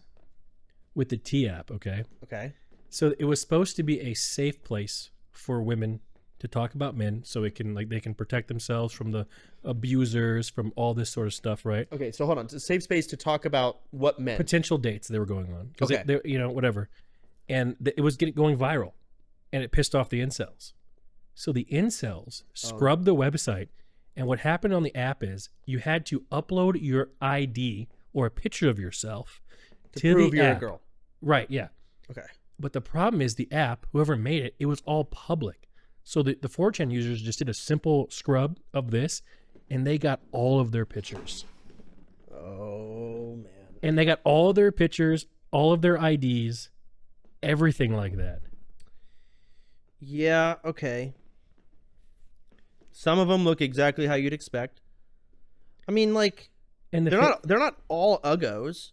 with the T app, okay? Okay. So it was supposed to be a safe place for women to talk about men, so it can they can protect themselves from the abusers, from all this sort of stuff, right? Okay, so hold on. It's a safe space to talk about what men. Potential dates they were going on, because Okay. they whatever, and it was going viral, and it pissed off the incels. So the incels scrubbed the website, and what happened on the app is you had to upload your ID or a picture of yourself to prove the you're app. a girl. Right? Yeah. Okay. But the problem is the app, whoever made it, it was all public. So the 4chan users just did a simple scrub of this, and they got all of their pictures. Oh man. And they got all of their pictures, all of their IDs, everything like that. Yeah, okay. Some of them look exactly how you'd expect. I mean, like And they're not all uggos.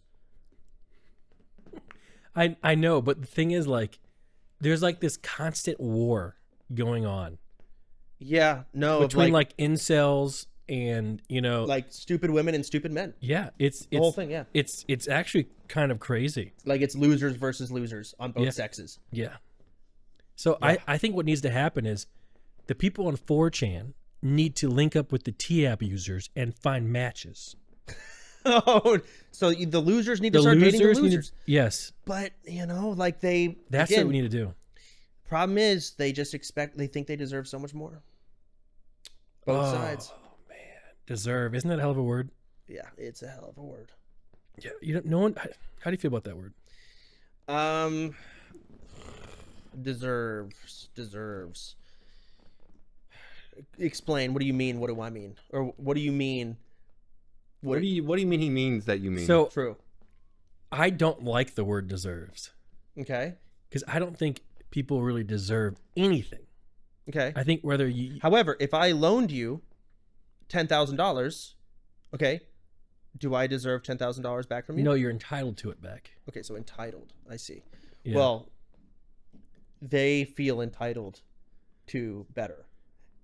I know, but the thing is, like, there's like this constant war going on Yeah, no, between like like incels and like stupid women and stupid men. yeah, it's The whole thing, yeah. It's actually kind of crazy. Like it's losers versus losers on both Yeah. sexes. Yeah. So I think what needs to happen is the people on 4chan need to link up with the T-app users and find matches. Oh, so the losers need to start dating the losers. Yes. But like they. That's again, what we need to do. Problem is, they just they think they deserve so much more. Both sides. Oh man, deserve. Isn't that a hell of a word? Yeah, it's a hell of a word. Yeah. No one. How do you feel about that word? Deserves. Explain. What do you mean? What do I mean? Or what do you mean? What do you mean he means that you mean? So True. I don't like the word deserves Okay. because I don't think people really deserve anything. Okay. I think whether you However, if I loaned you $10,000, okay, do I deserve $10,000 back from you? know you're entitled to it back. Okay, so entitled. I see. Yeah. Well, they feel entitled to better,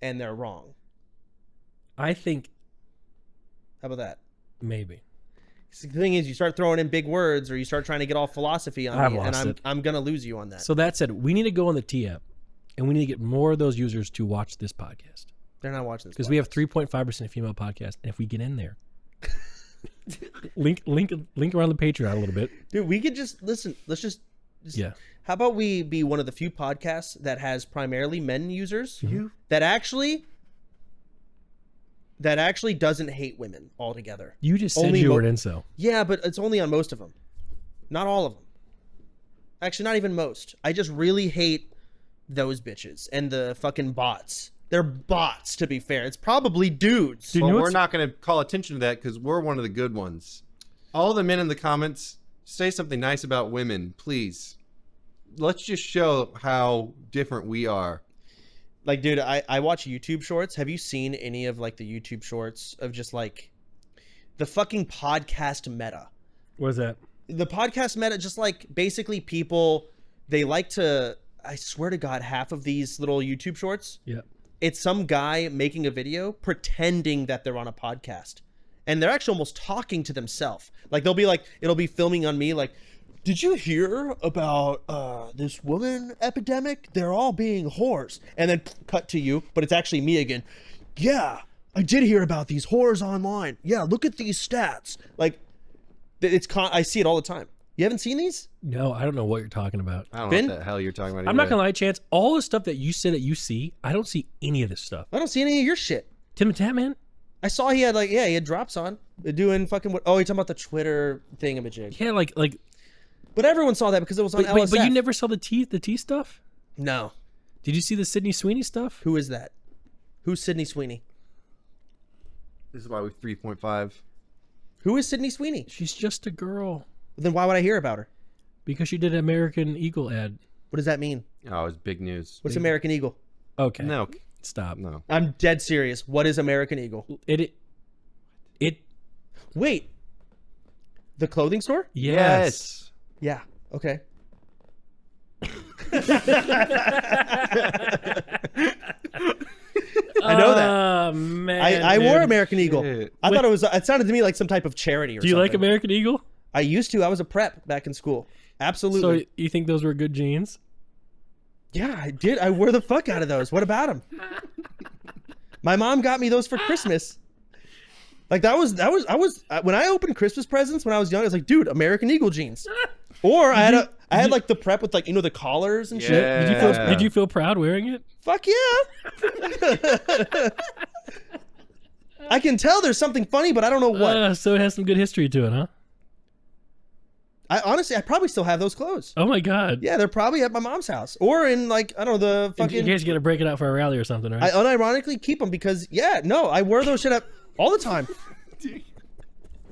and they're wrong. I think How about that? maybe. See, the thing is, you start throwing in big words, or you start trying to get all philosophy on I've me, and lost it. I'm gonna lose you on that. So that said, we need to go on the T app, and we need to get more of those users to watch this podcast They're not watching this because we have 3.5% female podcast, and if we get in there, link around the Patreon a little bit. Dude, we could just listen. Let's just Yeah. How about we be one of the few podcasts that has primarily men users that actually doesn't hate women altogether. You just said Only you were an incel. Yeah, but it's only on most of them. Not all of them. Actually, not even most. I just really hate those bitches and the fucking bots. They're bots, to be fair. It's probably dudes. Dude, Well, you know we're what's- not going to call attention to that because we're one of the good ones. All the men in the comments, say something nice about women, please. Let's just show how different we are. Like, dude, I watch YouTube shorts. Have you seen any of, like, the YouTube shorts of just, like, the fucking podcast meta? What is that? The podcast meta, just, like, basically people, they like to, I swear to God, half of these little YouTube shorts, Yeah. it's some guy making a video pretending that they're on a podcast. And they're actually almost talking to themselves. Like, they'll be like, it'll be filming on me, like, did you hear about this woman epidemic? They're all being whores. And then cut to you, but it's actually me again. Yeah, I did hear about these whores online. Yeah, look at these stats. Like, I see it all the time. You haven't seen these? No, I don't know what you're talking about. I don't Ben? know what the hell you're talking about. I'm not either. gonna lie, Chance. All the stuff that you say that you see, I don't see any of this stuff. I don't see any of your shit. Tim and Tat, man. I saw he had he had drops on doing fucking what? Oh, you're talking about the Twitter thingamajig. Yeah, like. But everyone saw that because it was on But LSF. you never saw the T stuff. No. Did you see the Sydney Sweeney stuff? Who is that? Who's Sydney Sweeney? This is why we're 3.5. Who is Sydney Sweeney? She's just a girl Then why would I hear about her? because she did an American Eagle ad. What does that mean? Oh, it's big news. What's American Eagle? Okay. No, Stop. no. I'm dead serious. What is American Eagle? It. Wait. The clothing store? Yes. Yeah. Okay. I know that. Oh, man. I wore dude. American Eagle. Shit. I thought it sounded to me like some type of charity or Do you like something. American Eagle? I used to. I was a prep back in school. Absolutely. So you think those were good jeans? Yeah, I did. I wore the fuck out of those. What about them? My mom got me those for Christmas. Like I was when I opened Christmas presents when I was young, I was like, dude, American Eagle jeans. Or I had like the prep with like, the collars and shit. Yeah. Did you feel proud wearing it? Fuck yeah. I can tell there's something funny, but I don't know what. So it has some good history to it, huh? I probably still have those clothes. Oh my god. Yeah, they're probably at my mom's house or in like, I don't know, the In fucking. case you gotta break it out for a rally or something, right? I unironically keep them because I wear those shit up all the time.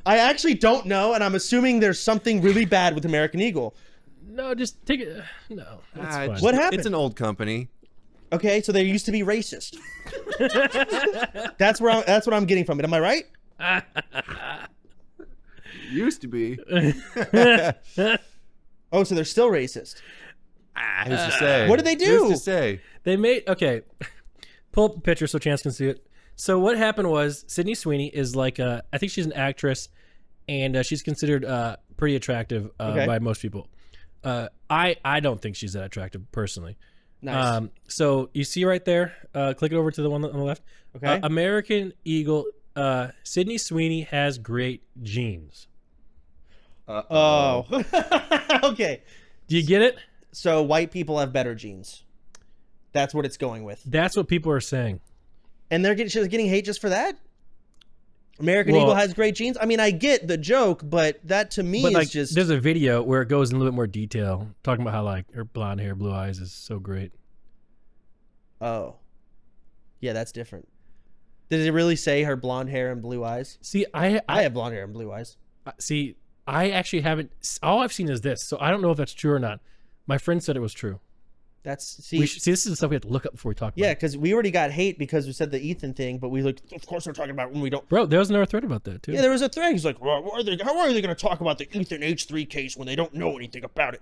I actually don't know, and I'm assuming there's something really bad with American Eagle. No, just take it. No, that's fine. What happened? It's an old company. Okay, so they used to be racist. That's what I'm getting from it. Am I right? Used to be. Oh, so they're still racist. Who's to say? What did they do? Who's to say? They made okay. Pull up the picture so Chance can see it. So what happened was Sydney Sweeney is like I think she's an actress, and she's considered pretty attractive by most people. I don't think she's that attractive personally. Nice. So you see right there, click it over to the one on the left. Okay. American Eagle. Sydney Sweeney has great genes. Oh. Okay. Do you get it? So white people have better genes. That's what it's going with. That's what people are saying. And she's getting hate just for that? American Well- Eagle has great genes? I mean, I get the joke, but that to me But is like, just... there's a video where it goes in a little bit more detail, talking about how like her blonde hair, blue eyes is so great. Oh. Yeah, that's different. Did it really say her blonde hair and blue eyes? See, I I have blonde hair and blue eyes. see. I actually haven't. All I've seen is this, so I don't know if that's true or not. My friend said it was true. See, this is the stuff we have to look up before we talk about yeah, it. because we already got hate because we said the Ethan thing, but we like, of course, we're talking about when we don't. Bro, there was another thread about that, too. Yeah, there was a thread. He's like, well, how are they going to talk about the Ethan H3 case when they don't know anything about it?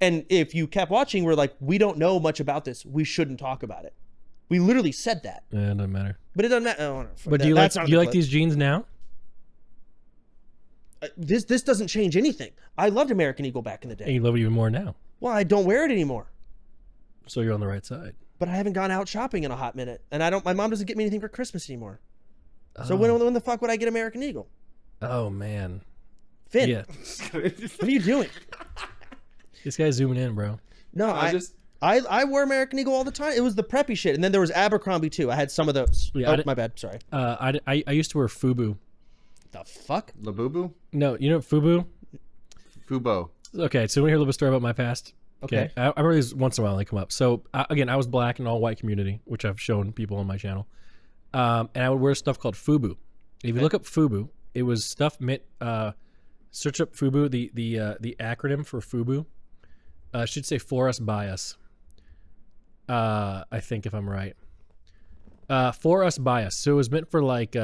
And if you kept watching, we're like, we don't know much about this. We shouldn't talk about it. We literally said that. Yeah, it doesn't matter. But it doesn't matter. Oh, But do you like these jeans now? This doesn't change anything. I loved American Eagle back in the And day. you love it even more now. Well, I don't wear it anymore. So you're on the right side. But I haven't gone out shopping in a hot minute, and my mom doesn't get me anything for Christmas anymore. So when the fuck would I get American Eagle? Oh, man. Finn, Yeah. what are you doing? This guy's zooming in, bro. No, I wear American Eagle all the time. It was the preppy shit, and then there was Abercrombie too. I had some of those. Yeah, my bad. Sorry. I used to wear FUBU. The fuck? Labubu? No, you know FUBU? Fubo. Okay, so you want to hear a little bit of story about my past? Okay. I remember these once in a while they come up. So again, I was black in an all white community, which I've shown people on my channel, and I would wear stuff called FUBU. If you look up FUBU, it was stuff meant. Search up FUBU. The acronym for FUBU should say for us by us. I think if I'm right. For us by us. So it was meant for like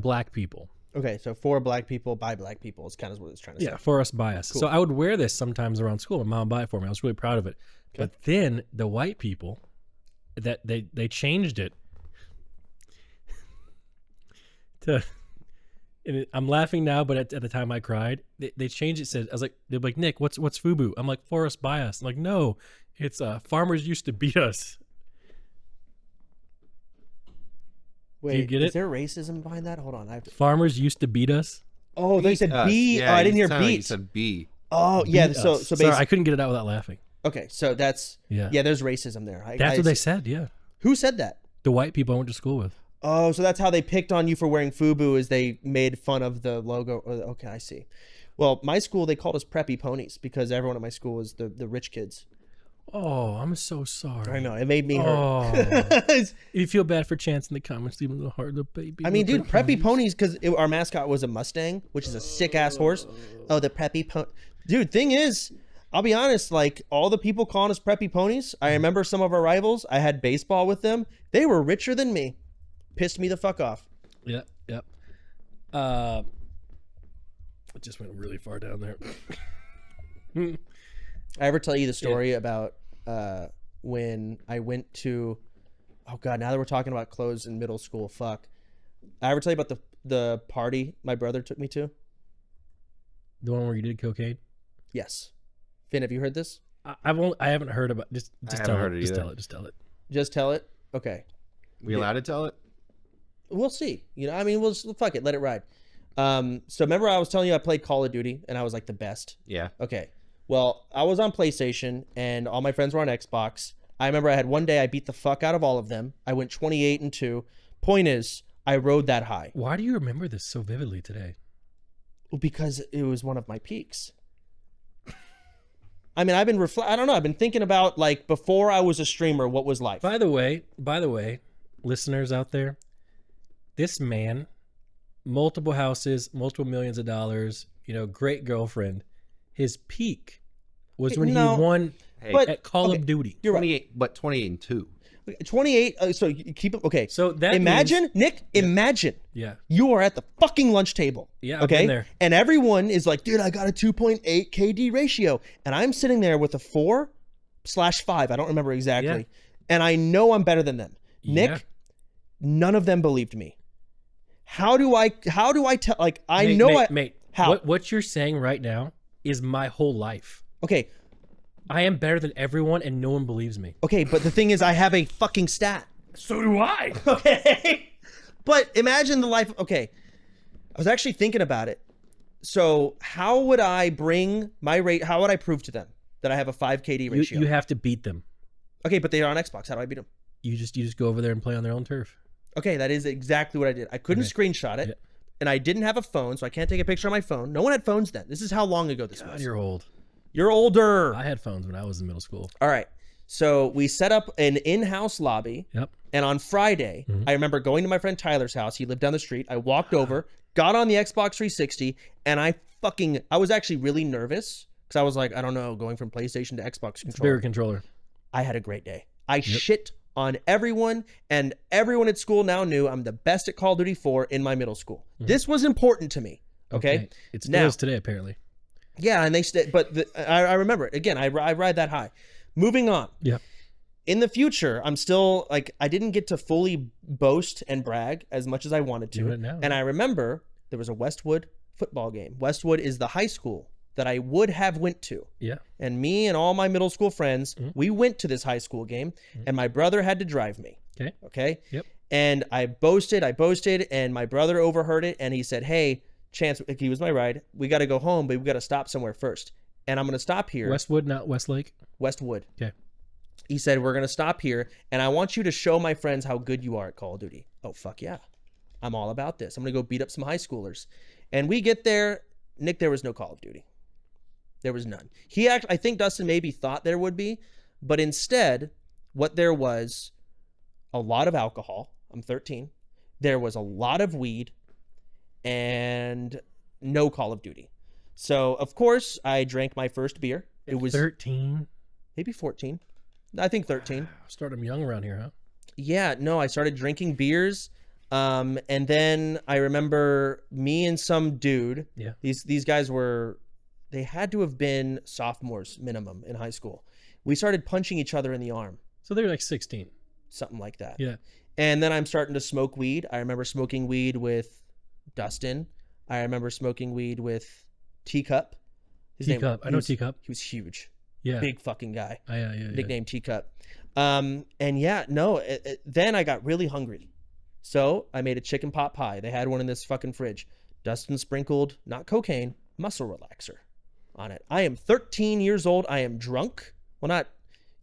black people. Okay, so for black people, by black people is kind of what it's trying to say. Yeah, for us by us. Cool. So I would wear this sometimes around school. My mom would buy it for me. I was really proud of it. Okay. But then the white people, that they changed it to. And I'm laughing now, but at the time I cried. They changed it. They're like, Nick, what's FUBU? I'm like, for us by us. I'm like, no, it's farmers used to beat us. Wait, you get is it? there racism behind that? Hold on, I have to. Farmers used to beat us. Oh, they said B. Yeah, Oh, I didn't you hear sounded like you beat. said B. Oh, yeah. Beat So us. so Sorry, basically, I couldn't get it out without laughing. okay. So that's Yeah. There's racism there. That's what they said. Yeah, Who said that? the white people I went to school with. Oh, so that's how they picked on you for wearing FUBU, is they made fun of the logo. Okay, I see. Well, my school, they called us preppy ponies because everyone at my school was the rich kids. Oh, I'm so sorry. I know, it made me hurt. Oh, if you feel bad for Chance in the comments, leave him the heart, the baby. I mean, the dude, preppy ponies, because our mascot was a Mustang, which is a sick ass horse. Oh, the preppy pony. Dude, thing is, I'll be honest, like all the people calling us preppy ponies, I remember some of our rivals. I had baseball with them. They were richer than me. Pissed me the fuck off. Yep. It just went really far down there. I ever tell you the story about when I went to, oh god, now that we're talking about clothes in middle school, fuck. I ever tell you about the party my brother took me to? The one where you did cocaine? Yes. Finn, have you heard this? I haven't heard about. Just tell heard it. it Just either. tell it. Just tell it. Just tell it. Okay. We allowed to tell it? We'll see. You know, I mean, we'll fuck it, let it ride. So remember I was telling you I played Call of Duty and I was like the best. Yeah. Okay. Well, I was on PlayStation and all my friends were on Xbox. I remember I had one day I beat the fuck out of all of them. I went 28-2. Point is, I rode that high. Why do you remember this so vividly today? Well, because it was one of my peaks. I mean, I don't know. I've been thinking about like before I was a streamer, what was life? By the way, listeners out there, this man, multiple houses, multiple millions of dollars, great girlfriend. His peak was when he won at Call of Duty. You're 28, but 28-2. 28. So you keep it. Okay. So that imagine, means, Nick, imagine yeah, you are at the fucking lunch table. Yeah, I've okay. been there. And everyone is like, dude, I got a 2.8 KD ratio. And I'm sitting there with a 4/5. I don't remember exactly. Yeah. And I know I'm better than them. Yeah. Nick, none of them believed me. How do I tell, like, mate, how? What you're saying right now is my whole life. Okay. I am better than everyone and no one believes me. Okay, but the thing is, I have a fucking stat. So do I. Okay. But imagine the life. Okay. I was actually thinking about it. So how would I bring my rate? How would I prove to them that I have a 5 KD ratio? You have to beat them. Okay, but they're on Xbox. How do I beat them? You just go over there and play on their own turf. Okay, that is exactly what I did. I couldn't screenshot it. Yeah. And I didn't have a phone, so I can't take a picture on my phone. No one had phones then. This is how long ago this God, was. you're old. You're older. I had phones when I was in middle school. All right. So we set up an in-house lobby. Yep. And on Friday, I remember going to my friend Tyler's house. He lived down the street. I walked over, got on the Xbox 360, and I was actually really nervous because I was like, I don't know, going from PlayStation to Xbox It's a controller. bigger controller. I had a great day. I shit on everyone, and everyone at school now knew I'm the best at Call of Duty 4 in my middle school. This was important to me. Okay. It still is today, apparently. Yeah, and I remember it. Again, I ride that high. Moving on. Yeah. In the future, I'm still like, I didn't get to fully boast and brag as much as I wanted to. Doing it now. And I remember there was a Westwood football game. Westwood is the high school that I would have went to. Yeah. And me and all my middle school friends, we went to this high school game, and my brother had to drive me. Okay. Okay. Yep. And I boasted, and my brother overheard it, and he said, "Hey, Chance," he was my ride, "we got to go home, but we got to stop somewhere first. And I'm going to stop here." Westwood, not Westlake. Westwood. Okay. He said, "We're going to stop here, and I want you to show my friends how good you are at Call of Duty." Oh, fuck yeah. I'm all about this. I'm going to go beat up some high schoolers. And we get there. Nick, there was no Call of Duty. There was none. I think Dustin maybe thought there would be, but instead, what there was, a lot of alcohol. I'm 13. There was a lot of weed and no Call of Duty. So, of course, I drank my first beer. It was 13. Maybe 14. I think 13. Start them young around here, huh? Yeah, no, I started drinking beers. And then I remember me and some dude. Yeah. These guys they had to have been sophomores minimum in high school. We started punching each other in the arm. So they're like 16. Something like that. Yeah. And then I'm starting to smoke weed. I remember smoking weed with Dustin. I remember smoking weed with Teacup. Teacup. I know Teacup. He was huge. Yeah. Big fucking guy. Yeah. Nickname Teacup. And yeah, no, then I got really hungry. So I made a chicken pot pie. They had one in this fucking fridge. Dustin sprinkled, not cocaine, muscle relaxer on it. I am 13 years old. I am drunk. Well,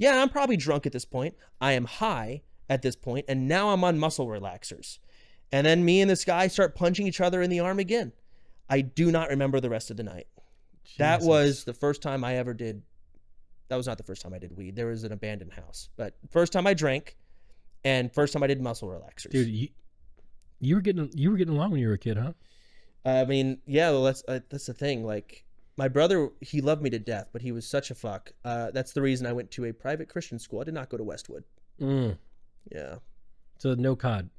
I'm probably drunk at this point. I am high at this point, and now I'm on muscle relaxers. And then me and this guy start punching each other in the arm again. I do not remember the rest of the night. Jesus. That was the first time I ever did. That was not the first time I did weed. There was an abandoned house. But first time I drank, and first time I did muscle relaxers. Dude, you were getting along when you were a kid, huh? I mean, yeah, well, that's the thing. Like, my brother, he loved me to death, but he was such a fuck. That's the reason I went to a private Christian school. I did not go to Westwood. Yeah. So no COD.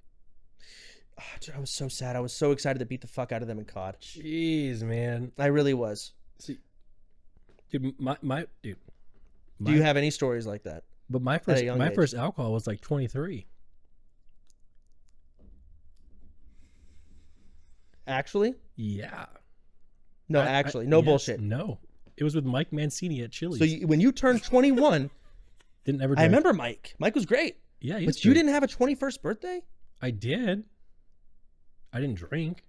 Oh, dude, I was so sad. I was so excited to beat the fuck out of them in COD. Jeez, man. I really was. See, dude, Do you have any stories like that? But my first alcohol was like 23. Actually? Yeah. No, no bullshit. No, it was with Mike Mancini at Chili's. So when you turned 21, didn't ever. I remember Mike. Mike was great. Yeah, but you didn't have a 21st birthday? I did. I didn't drink.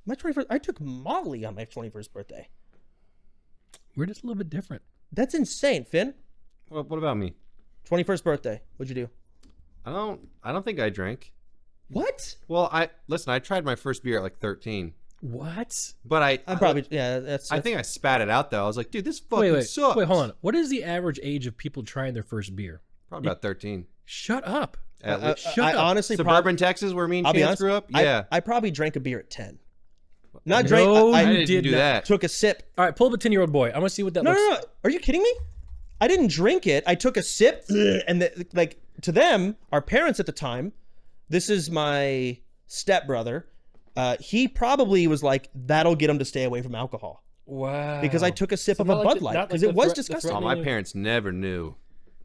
My 21st. I took Molly on my 21st birthday. We're just a little bit different. That's insane, Finn. Well, what about me? 21st birthday. What'd you do? I don't think I drank. What? Well, I tried my first beer at like 13. What? But I think I spat it out though. I was like, dude, this fucking sucks. Wait, hold on. What is the average age of people trying their first beer? Probably about 13. Shut up. Shut up. Honestly, suburban Texas, where me and Chance grew up. Yeah, I probably drank a beer at 10. I didn't do that. Took a sip. All right, pull up a 10-year-old boy. I want to see what that looks like. No. Are you kidding me? I didn't drink it. I took a sip, and to them, our parents at the time, this is my stepbrother. He probably was like, that'll get him to stay away from alcohol. Wow. Because I took a sip of a Bud Light because it was disgusting. Oh, my parents never knew.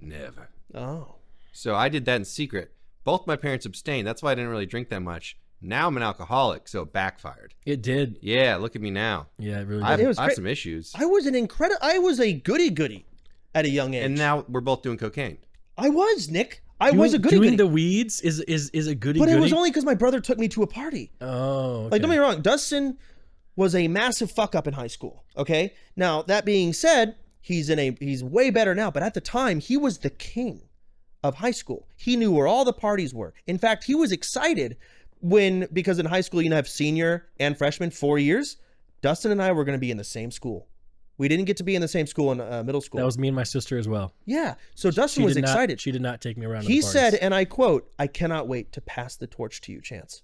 Never. Oh. So I did that in secret. Both my parents abstained. That's why I didn't really drink that much. Now I'm an alcoholic, so it backfired. It did. Yeah, look at me now. Yeah, it really did. did. I have some issues. I was a goody at a young age. And now we're both doing cocaine. I was, Nick. I was a goody. Doing the weeds is a goody. But it was only because my brother took me to a party. Oh, okay. Like, don't get me wrong. Dustin was a massive fuck up in high school. Okay. Now that being said, he's way better now. But at the time, he was the king of high school. He knew where all the parties were. In fact, he was excited because in high school you have senior and freshman 4 years. Dustin and I were going to be in the same school. We didn't get to be in the same school in middle school. That was me and my sister as well. Yeah. So Dustin was excited. She did not take me around. He said, and I quote, "I cannot wait to pass the torch to you, Chance."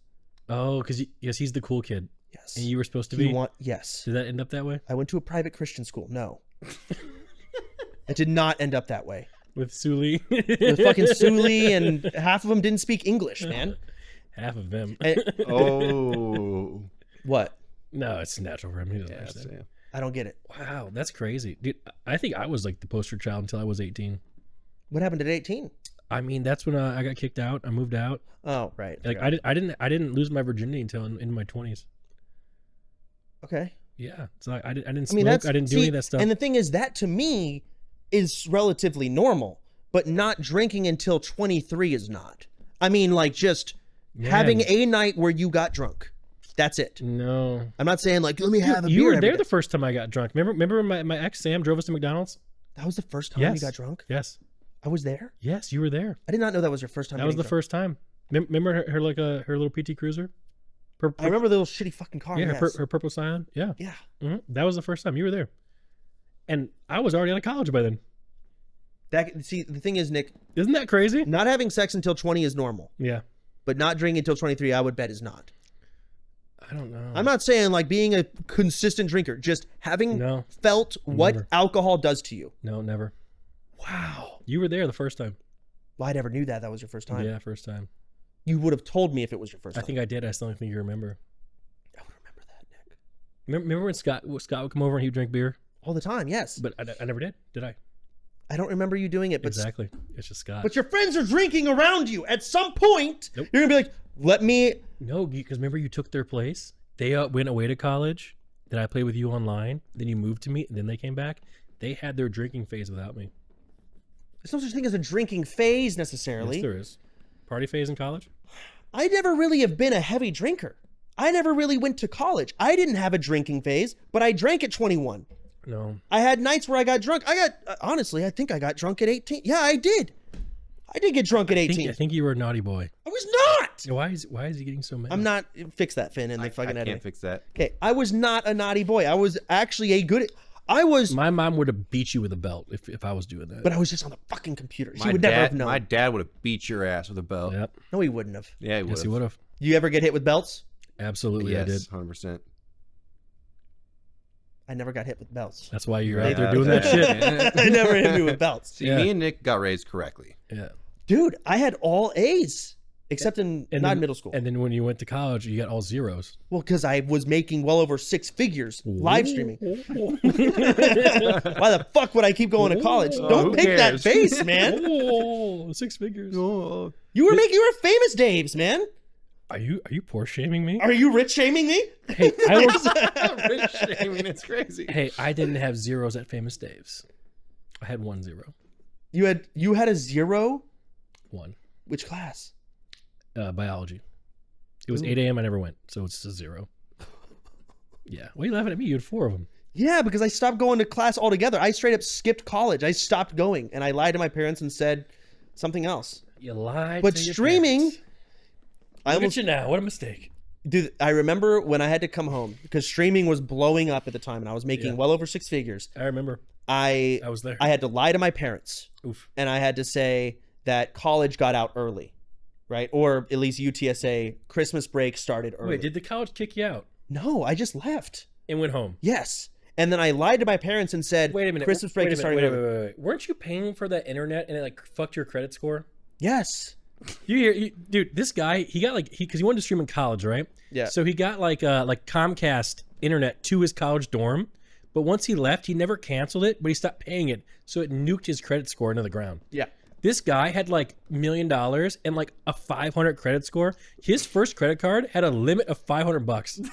Oh, because he's the cool kid. Yes. And you were supposed to be? Yes. Did that end up that way? I went to a private Christian school. No. It did not end up that way. with Sully. with fucking Sully, and half of them didn't speak English, man. Half of them. Oh. What? No, it's natural for him. He doesn't understand. I don't get it. Wow, that's crazy, dude. I think I was like the poster child until I was 18. What happened at 18? I mean, that's when I got kicked out. I moved out. Oh, right. Like I didn't lose my virginity until in my 20s. Okay. Yeah, so I didn't smoke. I mean, that's, I didn't do any of that stuff. And the thing is, that to me is relatively normal, but not drinking until 23 is not. I mean, like just having a night where you got drunk. That's it. No, I'm not saying like let me have a beer. You were there every the day. first time I got drunk. Remember my ex Sam drove us to McDonald's? That was the first time Yes. you got drunk? Yes. I was there? Yes, you were there. I did not know that was your first time. That was the drunk. first time. Remember her like her little PT Cruiser? I remember the little shitty fucking car. Yeah, yes. her purple Scion. Yeah. Yeah. That was the first time you were there. And I was already out of college by then. See, the thing is, Nick, Isn't that crazy? not having sex until 20 is normal, Yeah. but not drinking until 23, I would bet is not. I don't know. I'm not saying like being a consistent drinker, just having No. felt what Never. alcohol does to you. No, never. Wow. You were there the first time. Well, I never knew that was your first time. Yeah, first time. You would have told me if it was your first I time. think I did. I still don't think you remember. I would remember that, Nick. Remember when Scott would come over and he'd drink beer? All the time, yes. But I never did I? I don't remember you doing it, but Exactly. It's just Scott. but your friends are drinking around you. At some point, Nope. you're gonna be like, "Let me." No, because remember you took their place. They went away to college. Then I played with you online. Then you moved to me, and then they came back. They had their drinking phase without me. There's no such thing as a drinking phase necessarily. Yes, there is. Party phase in college? I never really have been a heavy drinker. I never really went to college. I didn't have a drinking phase, but I drank at 21. No. I had nights where I got drunk. Honestly, I think I got drunk at 18. Yeah, I did. I did get drunk at 18. I think you were a naughty boy. I was not. Why is he getting so mad? I'm not. Fix that, Finn, in the I fucking editing. can't fix that. Okay, I was not a naughty boy. I was actually a good. I was, My mom would have beat you with a belt if I was doing that. but I was just on the fucking computer. She My would never have known. My dad would have beat your ass with a belt. Yep. No, he wouldn't have. Yeah, he would. Yes, he would have. You ever get hit with belts? Absolutely, I did. Yes, 100%. I never got hit with belts. That's why you're Yeah, out there doing that okay. shit. I never hit me with belts. See, Yeah. me and Nick got raised correctly. Yeah. Dude, I had all A's except in not then, middle school. And then when you went to college, you got all zeros. Well, because I was making well over 6 figures live streaming. Why the fuck would I keep going to college? Don't who pick that cares? face, man. Oh, 6 figures. You were famous Daves, man. Are you poor shaming me? Are you rich shaming me? Hey, I was, Rich shaming, it's crazy. hey, I didn't have zeros at Famous Dave's. I had 1 0. You had a 0? 1. Which class? Biology. It was Ooh. 8 a.m. I never went, so it's a 0. Yeah. Why are you laughing at me? You had 4 of them. Yeah, because I stopped going to class altogether. I straight up skipped college. I stopped going, and I lied to my parents and said something else. You lied. But to your streaming, parents. I Look almost at you now. What a mistake. Dude, I remember when I had to come home because streaming was blowing up at the time, and I was making Yeah. well over 6 figures. I remember. I I was there. had to lie to my parents, Oof. and I had to say that college got out early, right? Or at least UTSA Christmas break started early. Wait, did the college kick you out No, I just left. and went home? Yes, and then I lied to my parents and said, Wait a minute. Christmas break wait a is minute, starting wait, early." wait. Weren't you paying for the internet and it like fucked your credit score? Yes. Dude, this guy, he got like because he wanted to stream in college, right? Yeah. So he got like Comcast internet to his college dorm, but once he left, he never canceled it, but he stopped paying it, so it nuked his credit score into the ground. Yeah. This guy had like $1 million and like a 500 credit score. His first credit card had a limit of $500.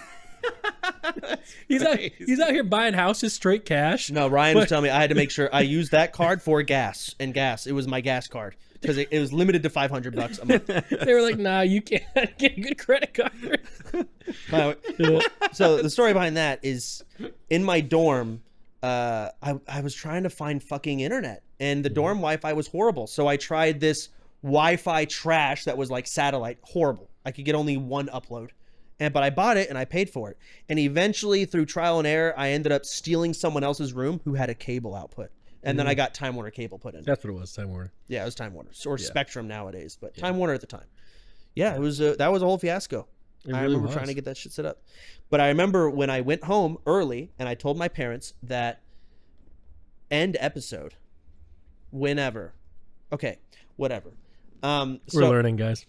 He's out here buying houses straight cash. No, Ryan was telling me I had to make sure I used that card for gas. It was my gas card because it was limited to $500 a month. They were like, "Nah, you can't get a good credit card." So the story behind that is, in my dorm, I was trying to find fucking internet, and the dorm Wi-Fi was horrible. So I tried this Wi-Fi trash that was like satellite, horrible. I could get only 1 upload, but I bought it and I paid for it. And eventually, through trial and error, I ended up stealing someone else's room who had a cable output, and then I got Time Warner cable put in. That's what it was, Time Warner. Yeah, it was Time Warner or Spectrum nowadays, but Time Warner at the time. Yeah, it was that was a whole fiasco. It I really remember was. trying to get that shit set up. But I remember when I went home early and I told my parents that end episode, whenever, Okay, whatever. We're So, learning, guys.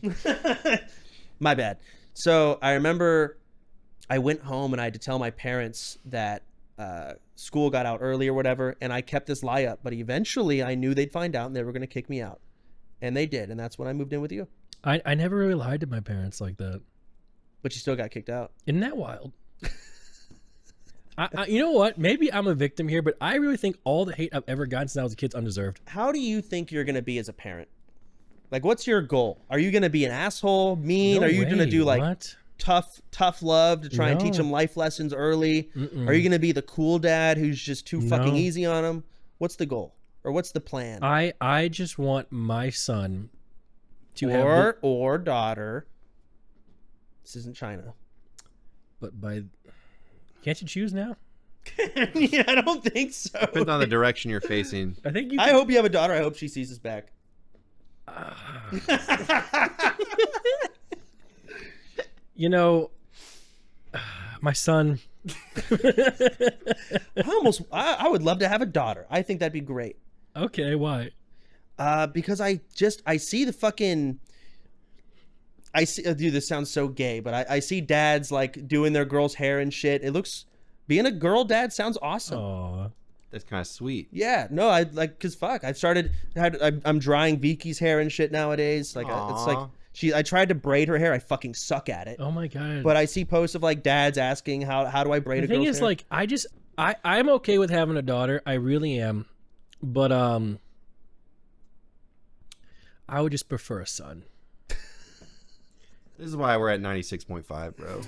my bad. So I remember I went home and I had to tell my parents that school got out early or whatever, and I kept this lie up. But eventually I knew they'd find out and they were going to kick me out. And they did, and that's when I moved in with you. I never really lied to my parents like that. But you still got kicked out. Isn't that wild? You know what? Maybe I'm a victim here, but I really think all the hate I've ever gotten since I was a kid's undeserved. How do you think you're going to be as a parent? Like, what's your goal? Are you going to be an asshole, mean? No Are you going to way. do like What? tough love to try and teach No. them life lessons early? Mm-mm. Are you going to be the cool dad who's just too fucking No. easy on them? What's the goal? Or what's the plan? I just want my son to have or daughter. This isn't China. but can't you choose now? Yeah, I don't think so. Depends on the direction you're facing. I think you I hope you have a daughter. I hope she sees us back. You know, my son. I would love to have a daughter. I think that'd be great. Okay, why? Because I see the fucking. I see, dude, this sounds so gay, but I see dads like doing their girls' hair and shit. It looks, being a girl dad sounds awesome. Aw. That's kind of sweet. Yeah, no, I like, cause fuck, I'm drying Vicky's hair and shit nowadays. Like, it's like I tried to braid her hair. I fucking suck at it. Oh my god. But I see posts of like dads asking how do I braid The a thing girl's is, hair? like, I'm okay with having a daughter. I really am, but I would just prefer a son. This is why we're at 96.5, bro.